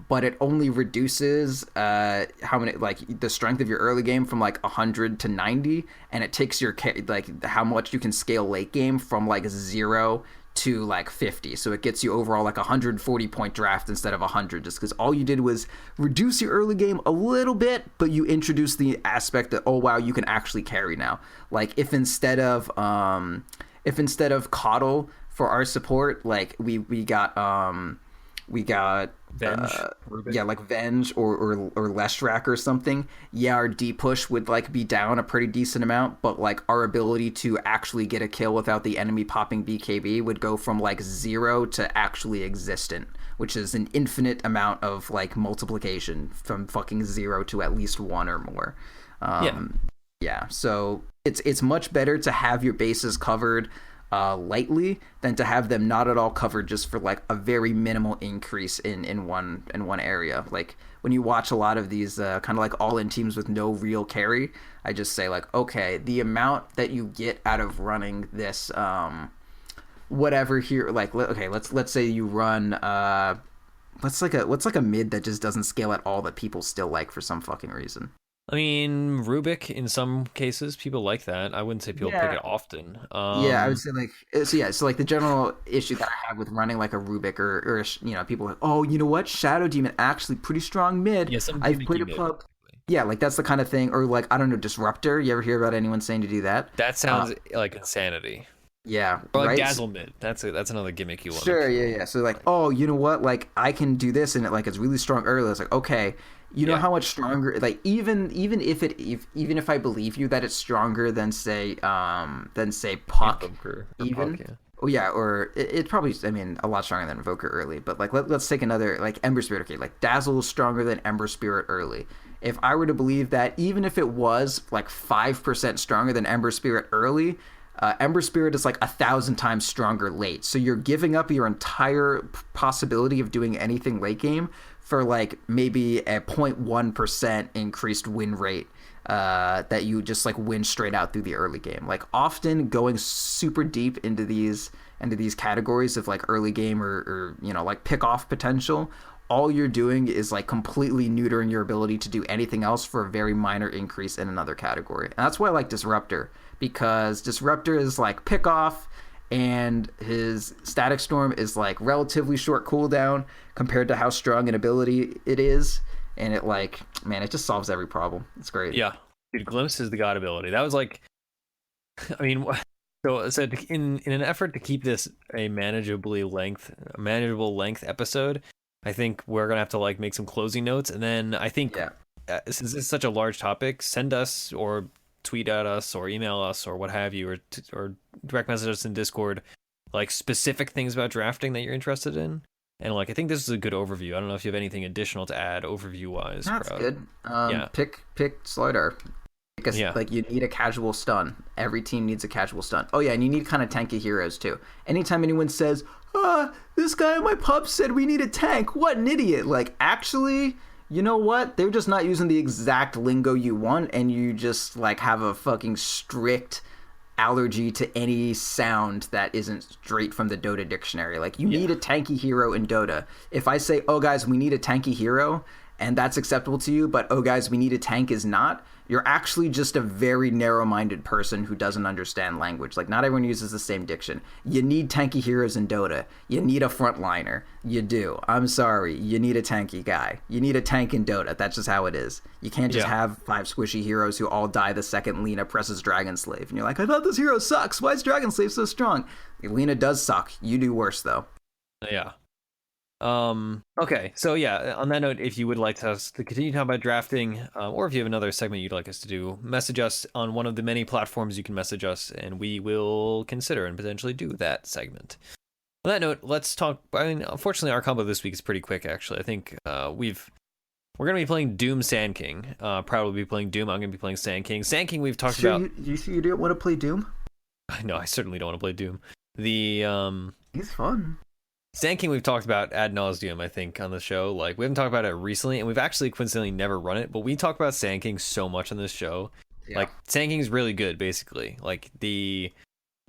But it only reduces how many, like, the strength of your early game from like 100 to 90, and it takes your like how much you can scale late game from like 0 to like 50. So it gets you overall like 140 point draft instead of 100, just because all you did was reduce your early game a little bit, but you introduced the aspect that, oh wow, you can actually carry now. Like if instead of Coddle for our support, like we got Venge, like Venge or Leshrac or something. Yeah, our D push would like be down a pretty decent amount, but like our ability to actually get a kill without the enemy popping BKB would go from like 0 to actually existent, which is an infinite amount of like multiplication from fucking 0 to at least 1 or more. Yeah. So it's much better to have your bases covered lightly than to have them not at all covered just for like a very minimal increase in one area. Like when you watch a lot of these kind of like all in teams with no real carry, I just say like, okay, the amount that you get out of running this whatever here, like okay, let's say you run what's like a mid that just doesn't scale at all that people still like for some fucking reason. I mean, Rubik, in some cases, people like that. I wouldn't say people pick it often. Yeah, I would say so like the general issue that I have with running like a Rubik or people like, oh, you know what, Shadow Demon actually pretty strong mid. Yeah, some I've played a pub. Yeah, like that's the kind of thing, or like I don't know, Disruptor. You ever hear about anyone saying to do that? That sounds like insanity. Yeah, or like right? Dazzle mid. That's another gimmick you want. Sure, yeah. So like, oh, you know what? Like I can do this, and it's really strong early. It's like, okay, you know how much stronger? Like even if I believe you that it's stronger than say Puck, even. Oh yeah, or it probably, I mean, a lot stronger than Invoker early. But like let's take another, like Ember Spirit. Okay, like Dazzle is stronger than Ember Spirit early. If I were to believe that, even if it was like 5% stronger than Ember Spirit early, Ember Spirit is like 1,000 times stronger late. So you're giving up your entire possibility of doing anything late game for like maybe a 0.1% increased win rate that you just like win straight out through the early game. Like often going super deep into these categories of like early game or you know, like pick off potential, all you're doing is like completely neutering your ability to do anything else for a very minor increase in another category. And that's why I like Disruptor, because Disruptor is like pick off and his Static Storm is like relatively short cooldown compared to how strong an ability it is. And it like, man, it just solves every problem. It's great. Yeah. Dude, Glimpse is the god ability. That was like, I mean, so in an effort to keep this a manageable length episode, I think we're gonna have to like make some closing notes, and then I think since it's such a large topic, send us or tweet at us or email us or what have you, or direct message us in Discord, like specific things about drafting that you're interested in. And like I think this is a good overview. I don't know if you have anything additional to add overview wise. That's Proud. good. Pick Slider. Because like you need a casual stun. Every team needs a casual stun. Oh yeah, and you need kind of tanky heroes too. Anytime anyone says, this guy in my pub said we need a tank, what an idiot. Like actually, you know what? They're just not using the exact lingo you want, and you just like have a fucking strict allergy to any sound that isn't straight from the Dota dictionary. Like you need a tanky hero in Dota. If I say, oh guys, we need a tanky hero, and that's acceptable to you, but oh guys, we need a tank is not, you're actually just a very narrow-minded person who doesn't understand language. Like not everyone uses the same diction. You need tanky heroes in Dota. You need a frontliner. You do. I'm sorry. You need a tanky guy. You need a tank in Dota. That's just how it is. You can't just have 5 squishy heroes who all die the second Lina presses Dragon Slave. And you're like, I thought this hero sucks. Why is Dragon Slave so strong? Lina does suck. You do worse though. Yeah. Okay, so yeah, on that note, if you would like us to continue talking about drafting, or if you have another segment you'd like us to do, message us on one of the many platforms you can message us, and we will consider and potentially do that segment. On that note, let's talk. I mean, unfortunately, our combo this week is pretty quick. Actually, I think we're gonna be playing Doom Sandking. Proud will be playing Doom. I'm gonna be playing Sandking. Sandking we've talked about. You don't want to play Doom? No, I certainly don't want to play Doom. He's fun. Sandking we've talked about ad nauseum, I think, on the show. Like, we haven't talked about it recently, and we've actually coincidentally never run it, but we talk about Sandking so much on this show. Yeah. Like, Sandking's really good, basically. Like, the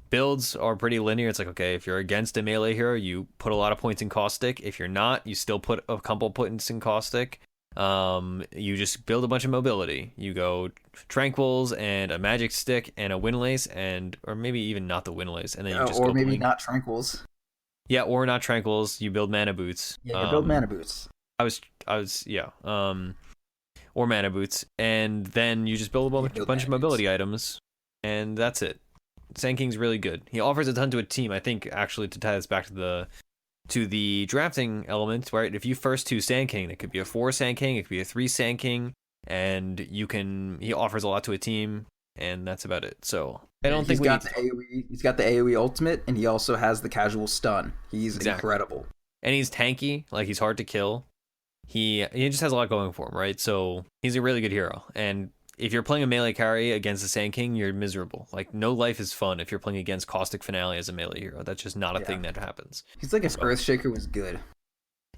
builds are pretty linear. It's like, okay, if you're against a melee hero, you put a lot of points in Caustic. If you're not, you still put a couple points in Caustic. You just build a bunch of mobility. You go Tranquils and a Magic Stick and a Windlace, or maybe even not the Windlace, and then you just or maybe not Tranquils. Yeah, or not Tranquils. You build Mana Boots. Yeah, you build Mana Boots. Or Mana Boots, and then you just build a bunch of mobility items, and that's it. Sandking's really good. He offers a ton to a team. I think actually to tie this back to the drafting element, right? If you first 2 Sandking, it could be a 4 Sandking, it could be a 3 Sandking, and he offers a lot to a team, and that's about it. So I don't think he's got the AoE ultimate, and he also has the casual stun. He's incredible. And he's tanky, like he's hard to kill. He just has a lot going for him, right? So he's a really good hero. And if you're playing a melee carry against the Sandking, you're miserable. Like no life is fun if you're playing against Caustic Finale as a melee hero. That's just not a thing that happens. He's like if Earthshaker was good.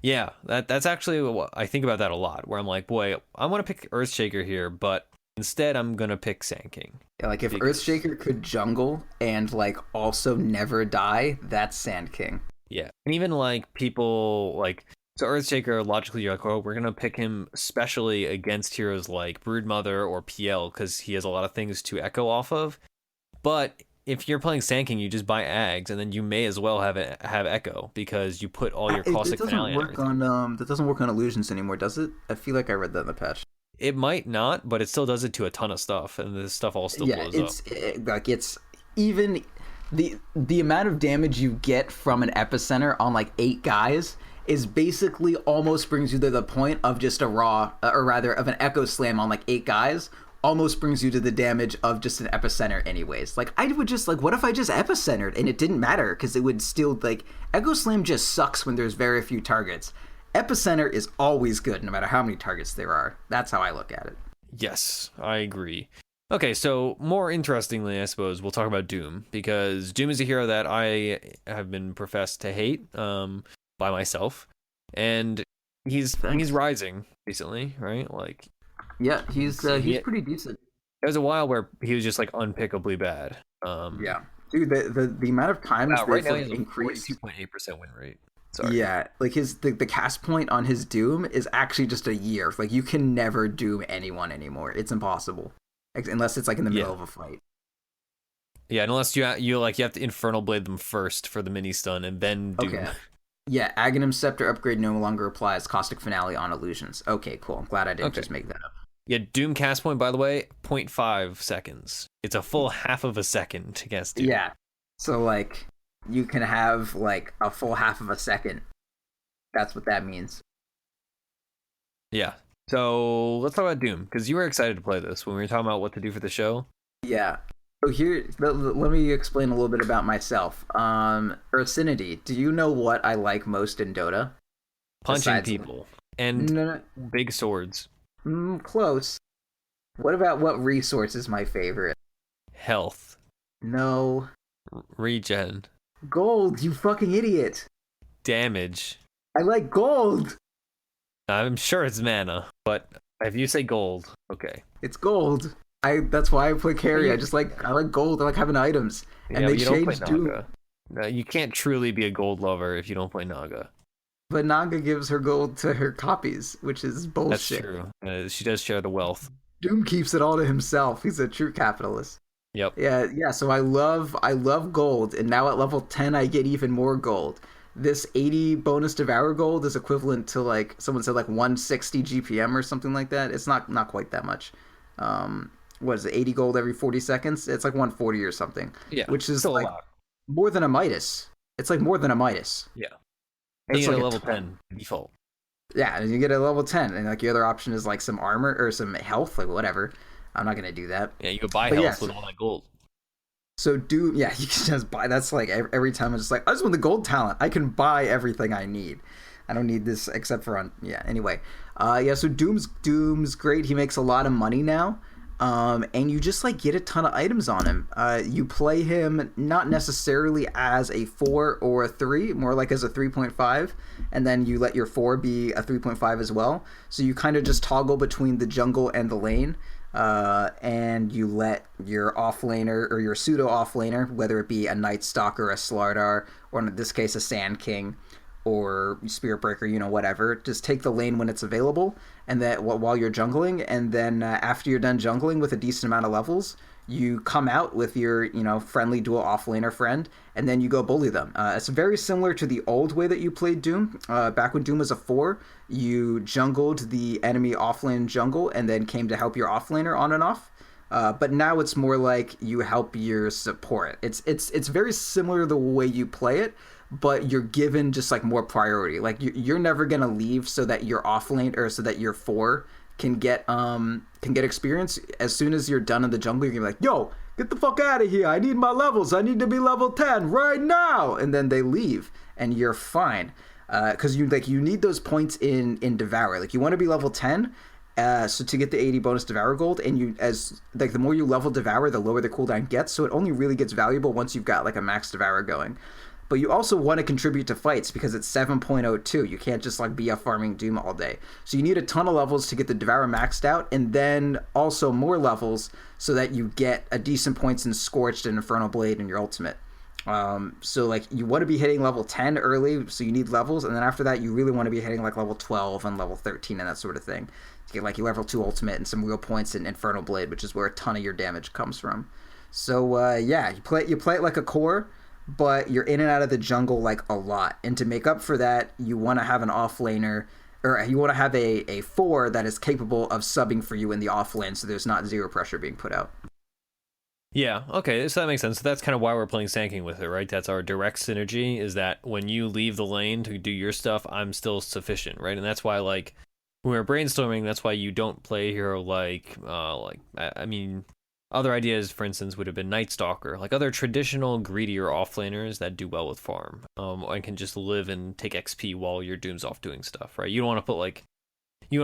Yeah, that's actually what I think about that a lot. Where I'm like, boy, I want to pick Earthshaker here, but instead, I'm gonna pick Sandking. Yeah, like if Earthshaker could jungle and like also never die, that's Sandking. Yeah, and even like people like so Earthshaker, logically you're like, oh, we're gonna pick him especially against heroes like Broodmother or PL because he has a lot of things to echo off of. But if you're playing Sandking, you just buy Ags, and then you may as well have Echo because you put all your Caustic Finale on. That doesn't work on illusions anymore, does it? I feel like I read that in the patch. It might not, but it still does it to a ton of stuff, and this stuff all still blows up. It's even the amount of damage you get from an epicenter on like 8 guys is basically almost brings you to the point of just of an Echo Slam on like 8 guys. Almost brings you to the damage of just an epicenter anyways. Like I would just like, what if I just epicentered and it didn't matter because it would still like Echo Slam just sucks when there's very few targets. Epicenter is always good no matter how many targets there are. That's how I look at it. Yes, I agree. Okay, so more interestingly, I suppose we'll talk about Doom, because Doom is a hero that I have been professed to hate by myself, and he's Thanks. rising recently, right? Like Yeah, he's he pretty decent. there was a while where he was just like unpickably bad. Yeah, dude, the amount of times Wow, right they've now he like has a increased. 42.8% win rate. Sorry. Yeah, like the cast point on his Doom is actually just a year. Like you can never Doom anyone anymore. It's impossible, unless it's like in the middle Yeah. of a fight. Yeah, unless you have to Infernal Blade them first for the mini stun and then Doom. Okay. Yeah, Aghanim Scepter upgrade no longer applies. Caustic Finale on illusions. Okay, cool. I'm glad I didn't Okay. just make that up. Yeah, Doom cast point, by the way, 0.5 seconds. It's a full half of a second to cast Doom. Yeah. So like you can have like a full half of a second. That's what that means. Yeah. So let's talk about Doom, because you were excited to play this when we were talking about what to do for the show. Yeah. So here, let me explain a little bit about myself. Ursinity, do you know what I like most in Dota? Punching Besides, people and no, big swords. close. What about what resource is my favorite? Health. No. Regen. Gold, you fucking idiot. Damage. I like gold. I'm sure it's mana, but if you say gold, okay. It's gold. That's why I play carry. I like gold. I like having items. And Yeah, they but you don't play changed Doom. Naga. No, you can't truly be a gold lover if you don't play Naga. But Naga gives her gold to her copies, which is bullshit. That's true. She does share the wealth. Doom keeps it all to himself. He's a true capitalist. Yep. Yeah. So I love gold, and now at level 10 I get even more gold. This 80 bonus devour gold is equivalent to like someone said like 160 GPM or something like that. It's not quite that much. What is it? 80 gold every 40 seconds. It's like 140 or something. Yeah. Which is still like a lot. more than a Midas. It's like more than a Midas. Yeah. And That's you like get a a level ton. 10 default. Yeah, and you get a level 10, and like the other option is like some armor or some health, like whatever. I'm not gonna do that. Yeah, you could buy But health yes. with all that gold. So Doom, yeah, you can just buy. That's like every time I'm just like, I just want the gold talent. I can buy everything I need. I don't need this except for on. Yeah. Anyway, yeah. So Doom's great. He makes a lot of money now. And you just like get a ton of items on him. You play him not necessarily as a 4 or a 3, more like as a 3.5, and then you let your 4 be a 3.5 as well. So you kind of just toggle between the jungle and the lane, and you let your offlaner or your pseudo offlaner, whether it be a Night Stalker, a Slardar, or in this case a Sand King, or Spirit Breaker, whatever. Just take the lane when it's available, and that while you're jungling, and then after you're done jungling with a decent amount of levels, you come out with your friendly dual offlaner friend, and then you go bully them. It's very similar to the old way that you played Doom. Back when Doom was a 4, you jungled the enemy offlane jungle, and then came to help your offlaner on and off. But now it's more like you help your support. It's very similar to the way you play it, but you're given just like more priority. Like you're never gonna leave so that your offlane or so that your 4 can get experience. As soon as you're done in the jungle, you're gonna be like, yo, get the fuck out of here. I need my levels. I need to be level 10 right now. And then they leave, and you're fine. Because you need those points in Devour. Like you want to be level 10. So to get the 80 bonus Devour gold, and the more you level Devour, the lower the cooldown gets. So it only really gets valuable once you've got like a max Devour going. But you also want to contribute to fights because it's 7.02. You can't just like be a farming Doom all day. So you need a ton of levels to get the Devour maxed out, and then also more levels so that you get a decent points in Scorched and Infernal Blade in your ultimate. So like you want to be hitting level 10 early, so you need levels, and then after that you really want to be hitting like level 12 and level 13 and that sort of thing to get like your level 2 ultimate and some real points in Infernal Blade, which is where a ton of your damage comes from. So yeah, you play it like a core, but you're in and out of the jungle like a lot, and to make up for that you want to have an offlaner, or you want to have a 4 that is capable of subbing for you in the offlane, so there's not zero pressure being put out. Yeah, okay, so that makes sense. So that's kind of why we're playing Sandking with it, right? That's our direct synergy, is that when you leave the lane to do your stuff, I'm still sufficient, right? And that's why, like, when we're brainstorming, that's why you don't play a hero I mean, other ideas, for instance, would have been Night Stalker, like other traditional greedier offlaners that do well with farm, and can just live and take XP while your Doom's off doing stuff, right? You don't want to put like a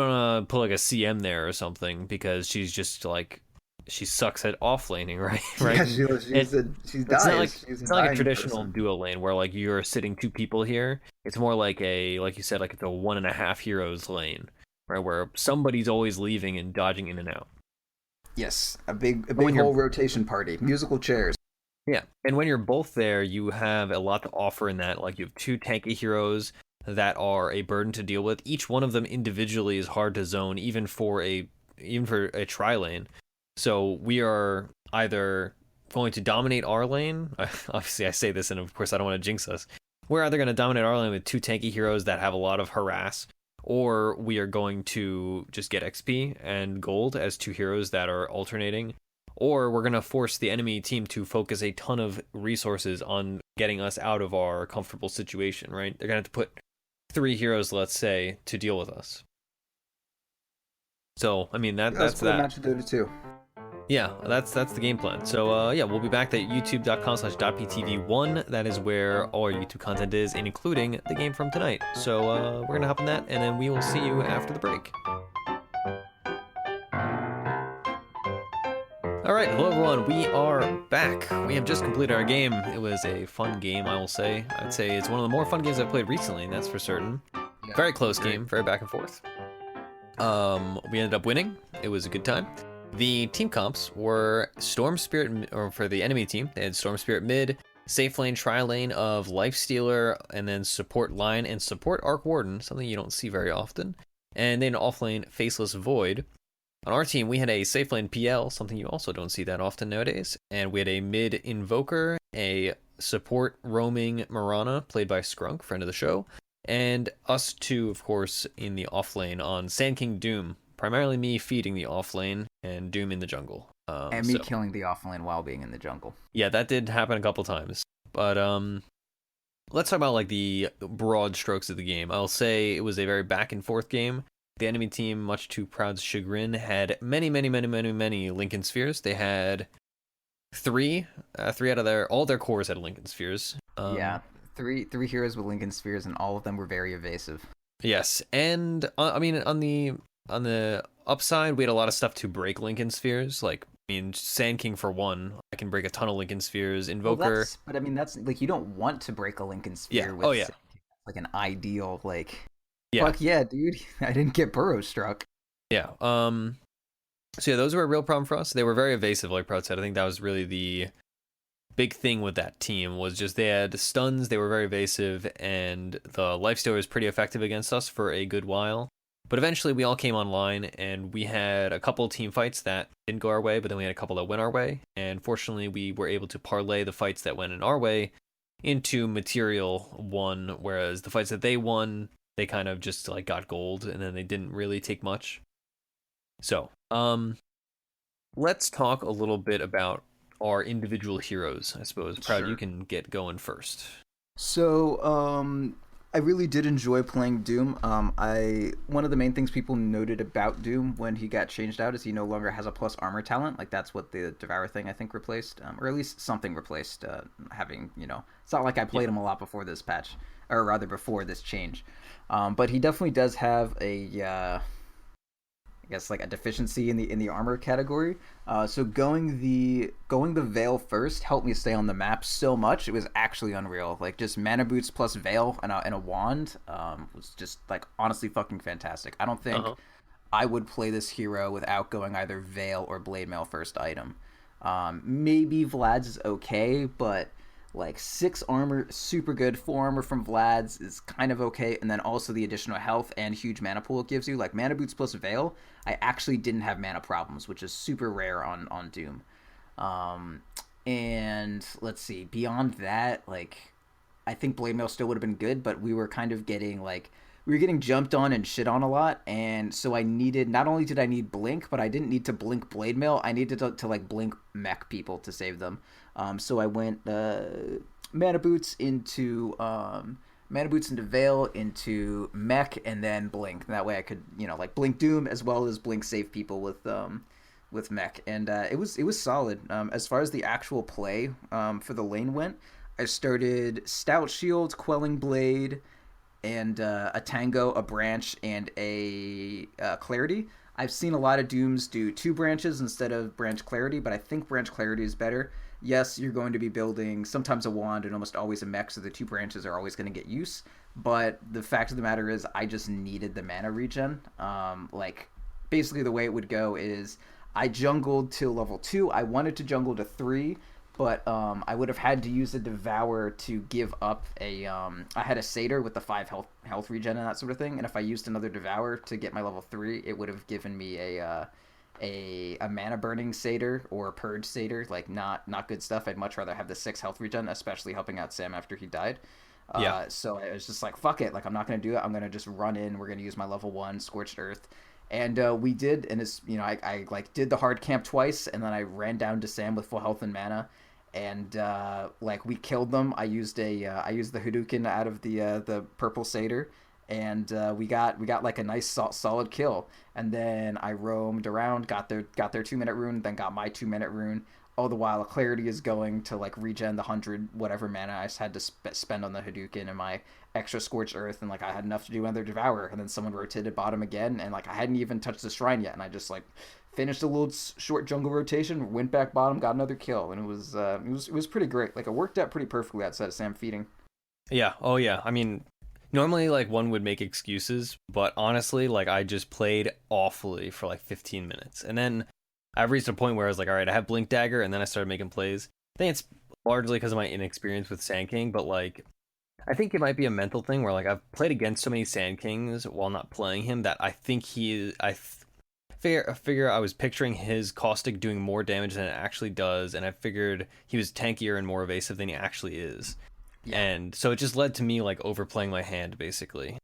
CM there or something because she's just like she sucks at offlaning, right? Yeah, Right. And she it's not like dies. She's a it's not like a dying traditional person. duo lane where like you're sitting two people here. It's more like like you said, like it's a 1.5 heroes lane, right? Where somebody's always leaving and dodging in and out. Yes, a And when big you're whole rotation party, musical chairs. Yeah, and when you're both there, you have a lot to offer in that. Like you have two tanky heroes that are a burden to deal with. Each one of them individually is hard to zone, even for a tri lane. So we are either going to dominate our lane. Obviously, I say this, and of course, I don't want to jinx us. We're either going to dominate our lane with two tanky heroes that have a lot of harass, or we are going to just get XP and gold as two heroes that are alternating, or we're going to force the enemy team to focus a ton of resources on getting us out of our comfortable situation, right? They're going to have to put three heroes, let's say, to deal with us. So, I mean, Yeah, let's that's play a that. match of Dota 2. Yeah, that's the game plan. So, yeah, we'll be back at youtube.com/.ptv1. That is where all our YouTube content is, including the game from tonight. So, we're going to hop on that, and then we will see you after the break. All right, hello everyone. We are back. We have just completed our game. It was a fun game, I will say. I'd say it's one of the more fun games I've played recently, that's for certain. Yeah, Very close great. game, very back and forth. We ended up winning. It was a good time. The team comps were Storm Spirit, or for the enemy team, they had Storm Spirit mid, safe lane, tri lane of Lifestealer, and then support line and support Arc Warden, something you don't see very often. And then off lane, Faceless Void. On our team, we had a safe lane PL, something you also don't see that often nowadays. And we had a mid Invoker, a support roaming Marana, played by Skrunk, friend of the show, and us two, of course, in the off lane on Sandking Doom. Primarily me feeding the off lane and Doom in the jungle. And me killing the offlane while being in the jungle. Yeah, that did happen a couple times. But let's talk about like the broad strokes of the game. I'll say it was a very back and forth game. The enemy team, much to Proud's chagrin, had many Lincoln Spheres. They had three out of all their cores had Lincoln Spheres. Yeah, three heroes with Lincoln Spheres, and all of them were very evasive. Yes, and I mean on the upside, we had a lot of stuff to break Lincoln Spheres. Like, I mean, Sand King for one, I can break a ton of Lincoln Spheres. Invoker, but I mean, that's like you don't want to break a Lincoln Sphere yeah. with Oh yeah, like an ideal like. yeah. Fuck yeah, dude! I didn't get burrow struck. Yeah. So yeah, those were a real problem for us. They were very evasive, like Proud said. I think that was really the big thing with that team was just they had stuns, they were very evasive, and the lifestealer was pretty effective against us for a good while. But eventually we all came online, and we had a couple team fights that didn't go our way, but then we had a couple that went our way. And fortunately, we were able to parlay the fights that went in our way into material one, whereas the fights that they won, they kind of just like got gold, and then they didn't really take much. So, let's talk a little bit about our individual heroes, I suppose. Proud, Sure. you can get going first. So, I really did enjoy playing Doom. One of the main things people noted about Doom when he got changed out is he no longer has a plus armor talent. Like that's what the Devour thing I think replaced, or at least something replaced. Having it's not like I played him a lot before this patch, or rather before this change. But he definitely does have a I guess like a deficiency in the armor category. So going the Veil first helped me stay on the map so much. It was actually unreal. Like just mana boots plus Veil and a wand was just like honestly fucking fantastic. I don't think I would play this hero without going either Veil or Blade Mail first item. Maybe Vlad's is okay, but like 6 armor, super good. 4 armor from Vlad's is kind of okay, and then also the additional health and huge mana pool it gives you. Like mana boots plus Veil, I actually didn't have mana problems, which is super rare on Doom. And let's see, beyond that, like I think Blade Mail still would have been good, but we were kind of getting like we were getting jumped on and shit on a lot, and so I needed not only did I need Blink, but I didn't need to Blink Blade Mail. I needed to like Blink mech people to save them. So I went mana boots into Veil into mech and then Blink. That way I could like Blink Doom as well as Blink save people with mech, and it was solid. As far as the actual play for the lane went, I started Stout Shield, Quelling Blade, and a Tango, a Branch, and a Clarity. I've seen a lot of Dooms do 2 branches instead of branch clarity, but I think branch clarity is better. Yes, you're going to be building sometimes a wand and almost always a mech, so the 2 branches are always going to get use. But the fact of the matter is, I just needed the mana regen. Like, basically, the way it would go is I jungled till level 2. I wanted to jungle to 3, but I would have had to use a Devour to give up a. I had a Satyr with the 5 health regen and that sort of thing, and if I used another Devour to get my level 3, it would have given me a mana burning Satyr or a purge Satyr, like not good stuff. I'd much rather have the 6 health regen, especially helping out Sam after he died. Yeah. So I was just like, fuck it, like I'm not gonna do it. I'm gonna just run in. We're gonna use my level 1 Scorched Earth, and we did. And it's I like did the hard camp twice, and then I ran down to Sam with full health and mana, and like we killed them. I used the Hadouken out of the purple Satyr, and we got like a nice solid kill. And then I roamed around, got their 2 minute rune, then got my 2 minute rune. All the while, clarity is going to like regen the 100 whatever mana I had to spend on the Hadouken and my extra Scorched Earth, and like I had enough to do another Devour, and then someone rotated bottom again, and like I hadn't even touched the shrine yet, and I just like finished a little short jungle rotation, went back bottom, got another kill, and it was pretty great. Like it worked out pretty perfectly outside of Sam feeding. Yeah. Oh yeah. I mean, normally like one would make excuses, but honestly, like I just played awfully for like 15 minutes, and then I've reached a point where I was like, all right, I have Blink Dagger, and then I started making plays. I think it's largely because of my inexperience with Sandking, but like, I think it might be a mental thing where like I've played against so many Sandkings while not playing him that I think I figure I was picturing his caustic doing more damage than it actually does, and I figured he was tankier and more evasive than he actually is. Yeah. And so it just led to me like overplaying my hand basically.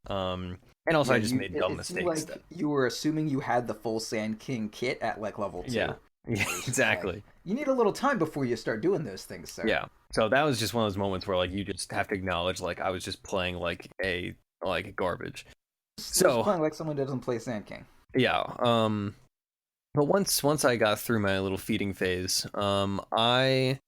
And also Yeah, I just made dumb it seemed mistakes. like you were assuming you had the full Sand King kit at like level 2. Yeah. Yeah, exactly. Like, you need a little time before you start doing those things, sir. Yeah. So that was just one of those moments where like you just have to acknowledge like I was just playing like garbage. Just So playing like someone who doesn't play Sand King. yeah. But once I got through my little feeding phase, I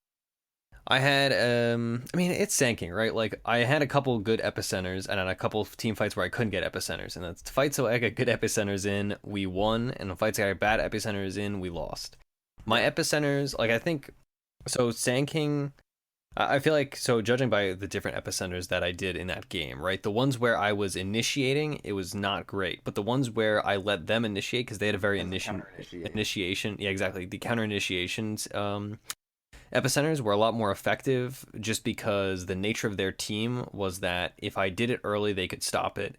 had I mean it's Sandking, right? Like I had a couple good epicenters and then a couple of team fights where I couldn't get epicenters. And the fights that I got good epicenters in, we won, and the fights I got bad epicenters in, we lost. My epicenters, like I think so Sandking, I feel like, so judging by the different epicenters that I did in that game, right? The ones where I was initiating, it was not great. But the ones where I let them initiate, because they had a very initiation, yeah, exactly. The counter initiations epicenters were a lot more effective just because the nature of their team was that if I did it early, they could stop it.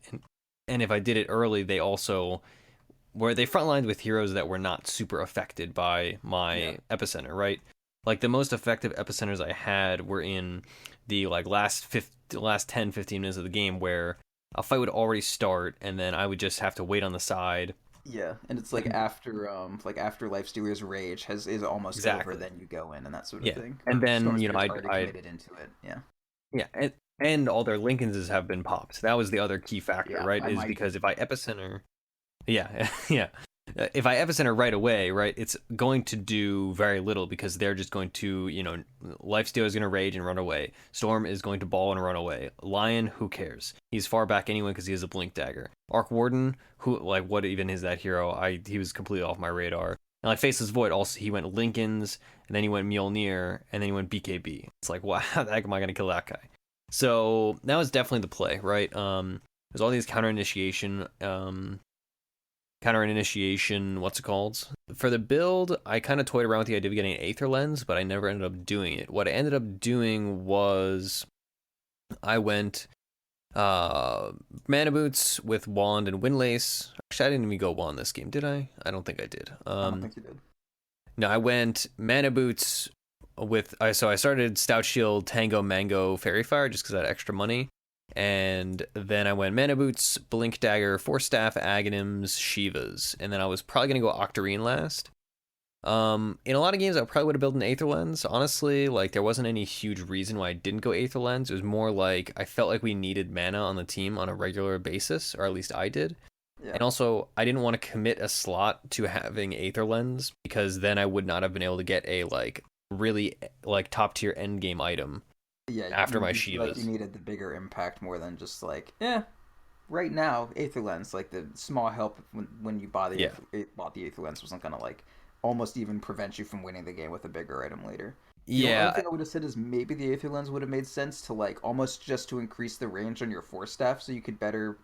And if I did it early, they also they frontlined with heroes that were not super affected by my epicenter, right? Like the most effective epicenters I had were in the like last 10, 15 minutes of the game where a fight would already start and then I would just have to wait on the side. Yeah, and it's like after Lifestealer's Rage is almost over, then you go in and that sort of thing. And then I committed into it. Yeah, and all their Lincolns have been popped. That was the other key factor, right? Is because if I epicenter, yeah, yeah. If I epicenter right away, right, it's going to do very little because they're just going to, Lifesteal is going to rage and run away. Storm is going to ball and run away. Lion, who cares? He's far back anyway because he has a Blink Dagger. Arc Warden, who, like, what even is that hero? He was completely off my radar. And like Faceless Void, also he went Lincolns, and then he went Mjolnir, and then he went BKB. It's like, wow, how the heck am I going to kill that guy? So that was definitely the play, right? There's all these counter initiation, what's it called? For the build, I kind of toyed around with the idea of getting an Aether Lens, but I never ended up doing it. What I ended up doing was I went Mana Boots with Wand and Windlace. Actually, I didn't even go Wand this game, did I? I don't think I did. I don't think you did. No, I went Mana Boots so I started Stout Shield, Tango, Mango, Fairy Fire just because I had extra money. And then I went Mana Boots, Blink Dagger, Force Staff, Aghanims, Shivas. And then I was probably going to go Octarine last. In a lot of games, I probably would have built an Aether Lens. Honestly, like, there wasn't any huge reason why I didn't go Aether Lens. It was more like I felt like we needed mana on the team on a regular basis, or at least I did. Yeah. And also, I didn't want to commit a slot to having Aether Lens because then I would not have been able to get a, like, really, like, top-tier endgame item. Yeah, after my Shivas. Like you needed the bigger impact more than just like, right now, Aether Lens, like the small help when you buy Yeah. bought the Aether Lens wasn't gonna like almost even prevent you from winning the game with a bigger item later. The only other Yeah, thing I would have said is maybe the Aether Lens would have made sense to like almost just to increase the range on your Force Staff so you could better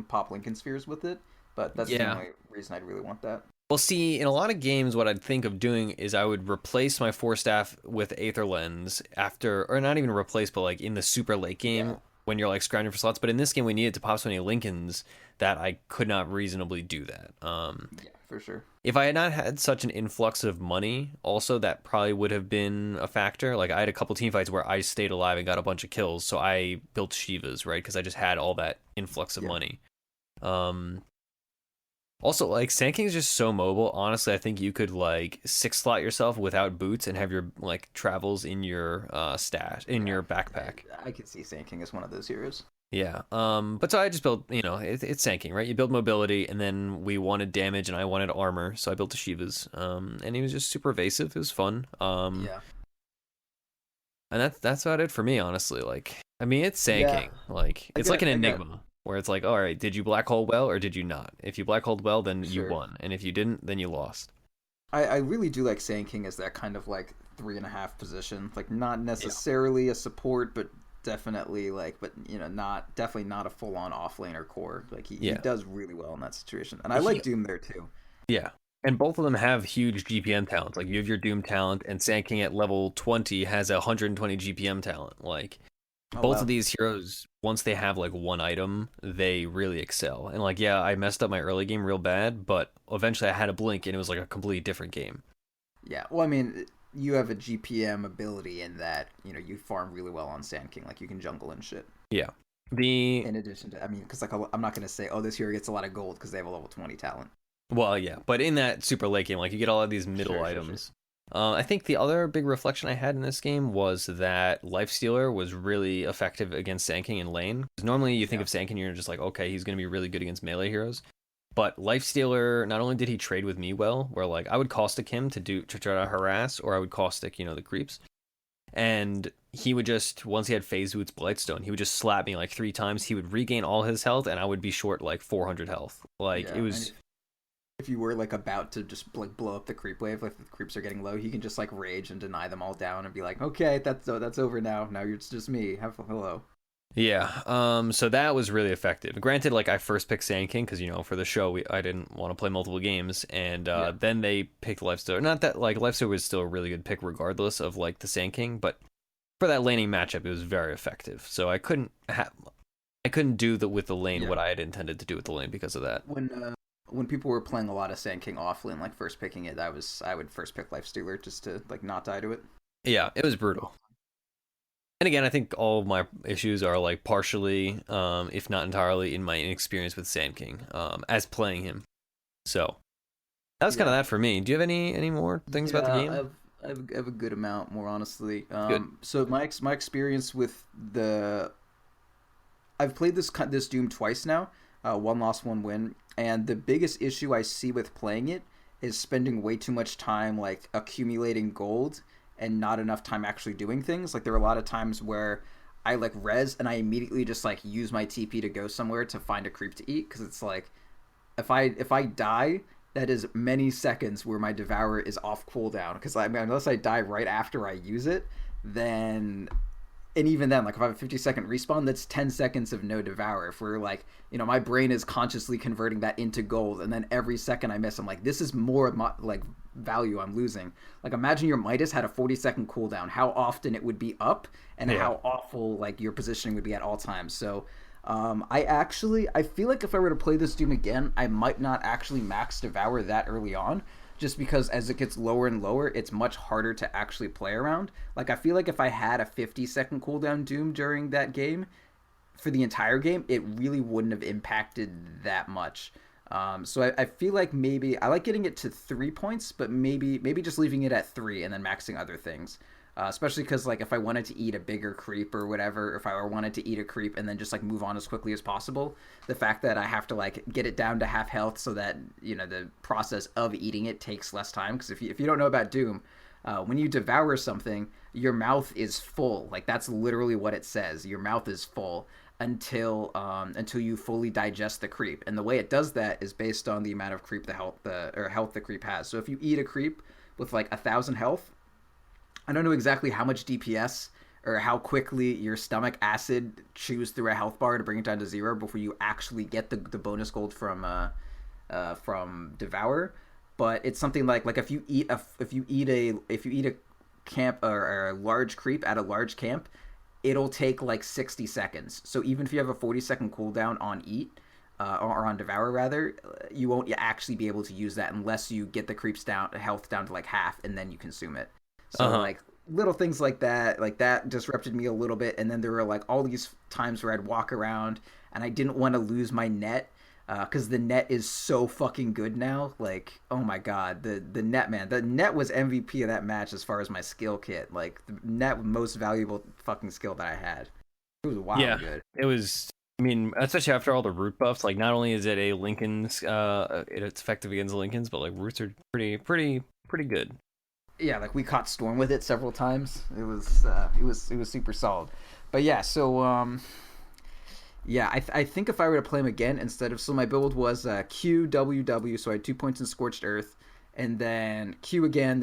pop Lincoln Spheres with it. But that's the yeah. only reason I'd really want that. Well, see, in a lot of games, what I'd think of doing is I would replace my Force Staff with Aether Lens after, or not even replace, but like in the super late Yeah, game when you're like scrounging for slots. But in this game, we needed to pop so many Lincolns that I could not reasonably do that. yeah, for sure. If I had not had such an influx of money, also that probably would have been a factor. Like I had a couple team fights where I stayed alive and got a bunch of kills, so I built Shivas, right? Because I just had all that influx of Yeah. money. Um, Also, like Sandking is just so mobile. Honestly, I think you could like six slot yourself without boots and have your like travels in your stash in Yeah, your backpack. I could see Sand as one of those heroes. Yeah. But so I just built, it's Sandking, right? You build mobility, and then we wanted damage, and I wanted armor, so I built the Shivas. And he was just super evasive. It was fun. Yeah. And that's about it for me, honestly. Like, I mean, it's Yeah, Sandking. Like, I it's like got, an I got, enigma where it's like, all right, did you black hole well or did you not? If you black holed well, then you sure. won, and if you didn't, then you lost. I really do like Sand King as that kind of like 3.5 position. Like not Yeah. necessarily a support, but definitely like, but not definitely not a full on off laner core. Like he Yeah. does really well in that situation, and I He like Doom there too. Yeah. And both of them have huge GPM talents. Like you have your Doom talent, and Sand King at level 20 has a 120 GPM talent. Like Oh both of wow, these heroes, once they have like one item, they really excel. And like, yeah, I messed up my early game real bad, but eventually I had a blink and it was like a completely different game. yeah. Well, I mean, you have a GPM ability in that you farm really well on Sand King. Like you can jungle and shit. Yeah. The In addition to, I mean, because like I'm not gonna say, oh, this hero gets a lot of gold because they have a level 20 talent. Well, yeah, but in that super late game, like you get all of these middle Sure, sure, sure. items. I think the other big reflection I had in this game was that Lifestealer was really effective against Sandking in lane. 'Cause normally you think Yeah, of Sandking, you're just like, okay, he's going to be really good against melee heroes. But Lifestealer, not only did he trade with me well, where like I would caustic him to try to harass, or I would caustic, the creeps, and he would just once he had Phase Boots Blightstone, he would just slap me like 3 times. He would regain all his health, and I would be short like 400 health. Like it yeah. And was. if you were like about to just like blow up the creep wave, like if the creeps are getting low, he can just like rage and deny them all down and be like, okay, that's over now. Now it's just me. Have hello. Yeah, so that was really effective. Granted, like I first picked Sand King because for the show I didn't want to play multiple games, and Yeah, then they picked Lifestealer. Not that like Lifestealer was still a really good pick regardless of like the Sand King, but for that laning matchup, it was very effective. So I couldn't do the with the lane yeah. what I had intended to do with the lane because of that. When people were playing a lot of Sand King offlane, like first picking it, I would first pick Life Stealer just to like not die to it. Yeah, it was brutal. And again, I think all of my issues are like partially, if not entirely, in my inexperience with Sand King, as playing him. So that was kind of Yeah, that for me. Do you have any more things about the yeah. game? I have a good amount more honestly. Good. So my experience with the I've played this Doom twice now, one loss, one win, and the biggest issue I see with playing it is spending way too much time like accumulating gold and not enough time actually doing things. Like there are a lot of times where I like res and I immediately just like use my TP to go somewhere to find a creep to eat because it's like if I die, that is many seconds where my devourer is off cooldown because I mean, unless I die right after I use it, then and even then, like if I have a 50-second respawn, that's 10 seconds of no devour. If we're like, my brain is consciously converting that into gold, and then every second I miss, I'm like, this is more like value I'm losing. Like imagine your Midas had a 40-second cooldown, how often it would be up, and Yeah. how awful like your positioning would be at all times. So I feel like if I were to play this Doom again, I might not actually max devour that early on, just because as it gets lower and lower, it's much harder to actually play around. Like I feel like if I had a 50-second cooldown Doom during that game for the entire game, it really wouldn't have impacted that much. So I feel like maybe I like getting it to 3 points, but maybe just leaving it at three and then maxing other things. Especially because like if I wanted to eat a bigger creep or whatever, if I wanted to eat a creep and then just like move on as quickly as possible, the fact that I have to like get it down to half health so that the process of eating it takes less time. Because if you don't know about Doom, when you devour something, your mouth is full. Like that's literally what it says. Your mouth is full until you fully digest the creep. And the way it does that is based on the amount of creep health the creep has. So if you eat a creep with like 1,000 health, I don't know exactly how much DPS or how quickly your stomach acid chews through a health bar to bring it down to 0 before you actually get the bonus gold from Devour. But it's something like if you eat a camp or a large creep at a large camp, it'll take like 60 seconds. So even if you have a 40-second cooldown on eat, or on Devour rather, you won't actually be able to use that unless you get the creeps health down to like half, and then you consume it. So like little things like that disrupted me a little bit. And then there were like all these times where I'd walk around and I didn't want to lose my net, because the net is so fucking good now. Like, oh my god, the net, man, the net was MVP of that match as far as my skill kit. Like, the net was most valuable fucking skill that I had. It was wild good. It was. I mean, especially after all the root buffs. Like, not only is it a Lincoln's, it's effective against Lincolns, but like roots are pretty good. Yeah, like we caught Storm with it several times. It was super solid. But yeah, so yeah, I think if I were to play him again instead of, so my build was Q W W, so I had 2 points in Scorched Earth, and then Q again,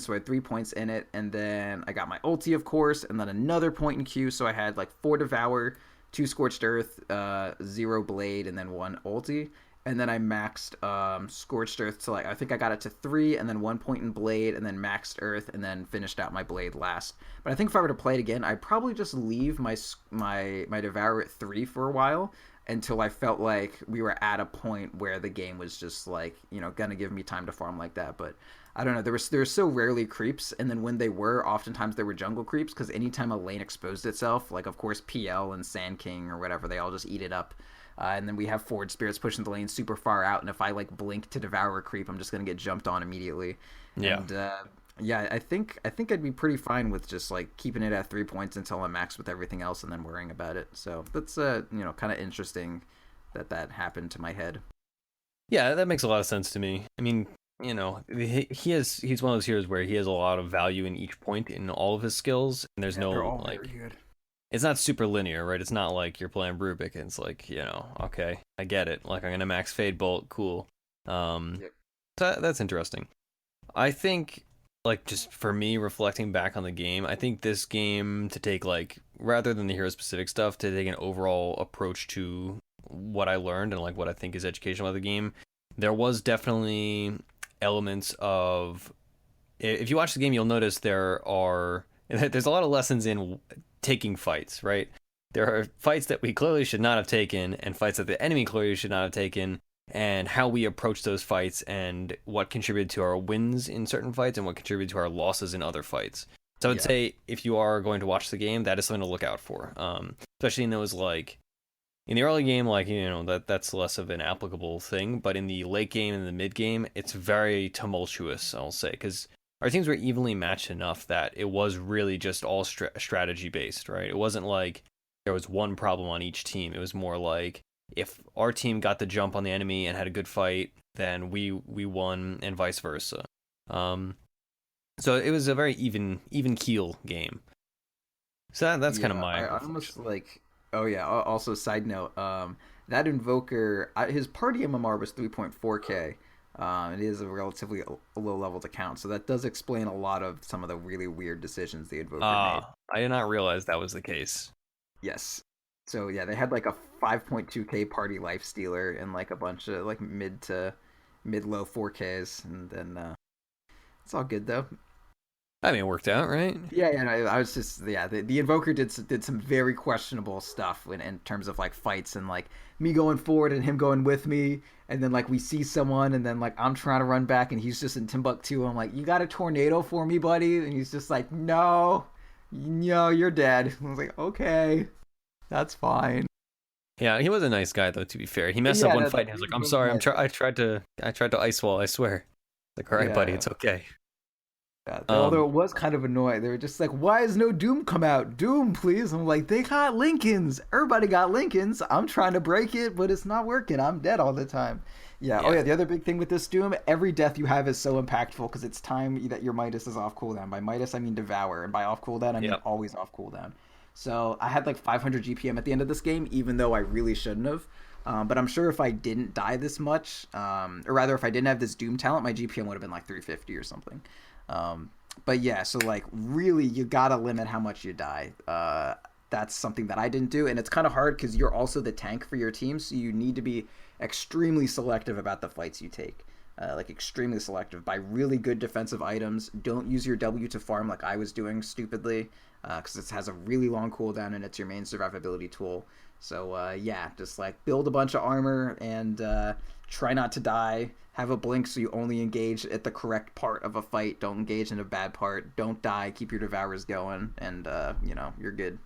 so I had 3 points in it, and then I got my ulti, of course, and then another point in Q, so I had like 4 Devour, 2 Scorched Earth, 0 Blade, and then 1 ulti. And then I maxed Scorched Earth to like, I think I got it to 3, and then 1 point in Blade, and then maxed Earth, and then finished out my Blade last. But I think if I were to play it again, I'd probably just leave my Devour at 3 for a while until I felt like we were at a point where the game was just like, gonna give me time to farm like that. But I don't know, there were so rarely creeps, and then when they were, oftentimes they were jungle creeps, because anytime a lane exposed itself, like of course PL and Sandking or whatever, they all just eat it up. And then we have Forward Spirits pushing the lane super far out, and if I like blink to Devour a creep, I'm just gonna get jumped on immediately. Yeah. And yeah, I think I'd be pretty fine with just like keeping it at 3 points until I'm maxed with everything else, and then worrying about it. So that's kind of interesting that happened to my head. Yeah, that makes a lot of sense to me. I mean, he's one of those heroes where he has a lot of value in each point in all of his skills, and there's no like. Very good. It's not super linear, right? It's not like you're playing Rubik and it's like, okay, I get it. Like, I'm going to max Fade Bolt, cool. Yep. That's interesting. I think, like, just for me, reflecting back on the game, I think this game, to take, like, rather than the hero-specific stuff, to take an overall approach to what I learned and, like, what I think is educational about the game, there was definitely elements of... If you watch the game, you'll notice there's a lot of lessons in taking fights, right? There are fights that we clearly should not have taken, and fights that the enemy clearly should not have taken, and how we approach those fights, and what contributed to our wins in certain fights, and what contributed to our losses in other fights. So I would say, if you are going to watch the game, that is something to look out for. Especially in those, like, in the early game, like, that's less of an applicable thing, but in the late game and the mid game, it's very tumultuous, I'll say, because our teams were evenly matched enough that it was really just all strategy based, right? It wasn't like there was one problem on each team. It was more like if our team got the jump on the enemy and had a good fight, then we won, and vice versa. So it was a very even keel game. So that's kind of my. I almost like. Oh yeah. Also, side note. That Invoker, his party MMR was 3.4k. It is a relatively low level to count, so that does explain a lot of some of the really weird decisions the Invoker made. I did not realize that was the case. Yes. So yeah, they had like a 5.2k party life stealer and like a bunch of like mid low 4ks, and then it's all good though. I mean, it worked out, right? Yeah, no, I was just the Invoker did some very questionable stuff in terms of like fights, and like me going forward and him going with me, and then like we see someone, and then like I'm trying to run back and he's just in Timbuktu. I'm like, you got a tornado for me, buddy? And he's just like, no, you're dead. I was like, okay, that's fine. Yeah, he was a nice guy though. To be fair, he messed up one fight. And he was like, I'm sorry, I tried to ice wall. I swear. Like, all right, buddy, it's okay. Yeah, although it was kind of annoying. They were just like, why has no Doom come out? Doom, please. I'm like, they got Lincolns. Everybody got Lincolns. I'm trying to break it, but it's not working. I'm dead all the time. Yeah. Oh, yeah. The other big thing with this Doom, every death you have is so impactful because it's time that your Midas is off cooldown. By Midas, I mean Devour. And by off cooldown, I mean always off cooldown. So I had like 500 GPM at the end of this game, even though I really shouldn't have. But I'm sure if I didn't die this much, or rather if I didn't have this Doom talent, my GPM would have been like 350 or something. But yeah, so like really you gotta limit how much you die. That's something that I didn't do, and it's kind of hard because you're also the tank for your team, so you need to be extremely selective about the fights you take. Like extremely selective. Buy really good defensive items. Don't use your W to farm like I was doing stupidly, because it has a really long cooldown and it's your main survivability tool. So yeah, just like build a bunch of armor and try not to die. Have a blink so you only engage at the correct part of a fight. Don't engage in a bad part. Don't die. Keep your devours going, and you're good.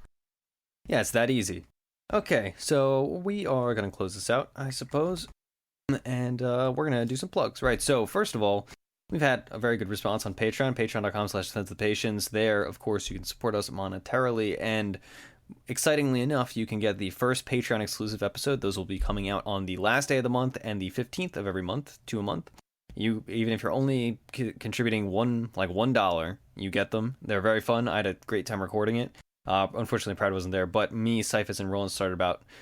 Yeah, it's that easy. Okay, so we are going to close this out, I suppose. And we're going to do some plugs. Right, so first of all, we've had a very good response on Patreon, patreon.com/defenseofpatience. There, of course, you can support us monetarily, and excitingly enough, you can get the first Patreon exclusive episode. Those will be coming out on the last day of the month and the 15th of every month, 2 a month. Even if you're only contributing $1, you get them. They're very fun. I had a great time recording it. Unfortunately, Proud wasn't there, but me, Cyphus, and Roland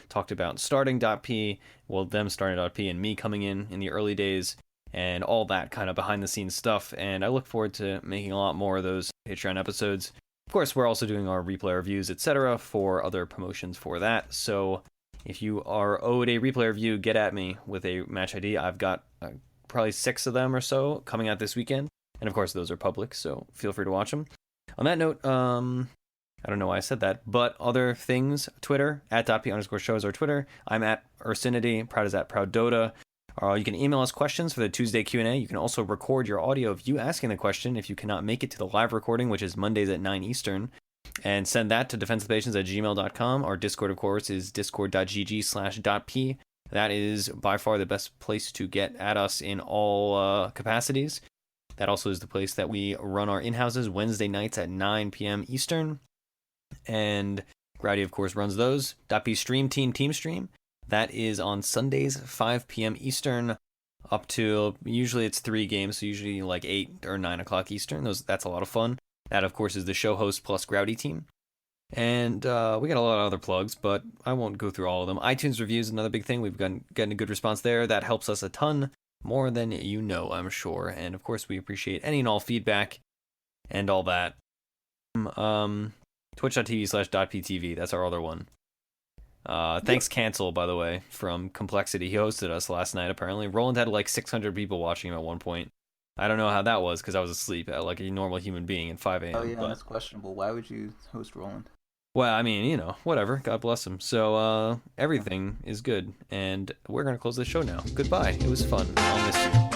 talked about starting .p, well, them starting .p, and me coming in the early days, and all that kind of behind-the-scenes stuff, and I look forward to making a lot more of those Patreon episodes. Of course, we're also doing our replay reviews, etc., for other promotions for that, so if you are owed a replay review, get at me with a match ID. I've got probably 6 of them or so coming out this weekend, and of course, those are public, so feel free to watch them. On that note, I don't know why I said that, but other things, Twitter, @.p_show is our Twitter. I'm at Ursinity, Proud is at ProudDota. You can email us questions for the Tuesday Q&A. You can also record your audio of you asking the question if you cannot make it to the live recording, which is Mondays at 9 Eastern, and send that to defenseofpatience@gmail.com. Our Discord, of course, is discord.gg/.p. That is by far the best place to get at us in all capacities. That also is the place that we run our in-houses Wednesday nights at 9 p.m. Eastern. And Grady, of course, runs those. .p Stream Team Stream. That is on Sundays, 5 p.m. Eastern, up to, usually it's 3 games, so usually like 8 or 9 o'clock Eastern. That's a lot of fun. That, of course, is the show host plus Growdy team. And we got a lot of other plugs, but I won't go through all of them. iTunes reviews is another big thing. We've gotten a good response there. That helps us a ton, more than you know, I'm sure. And, of course, we appreciate any and all feedback and all that. Twitch.tv/.ptv, that's our other one. Thanks Cancel, by the way, from Complexity. He hosted us last night, apparently. Roland had like 600 people watching him at one point. I don't know how that was, because I was asleep like a normal human being at 5 a.m. Oh yeah, that's questionable. Why would you host Roland? Well, I mean, whatever. God bless him. So, everything is good, and we're going to close the show now. Goodbye. It was fun. I'll miss you.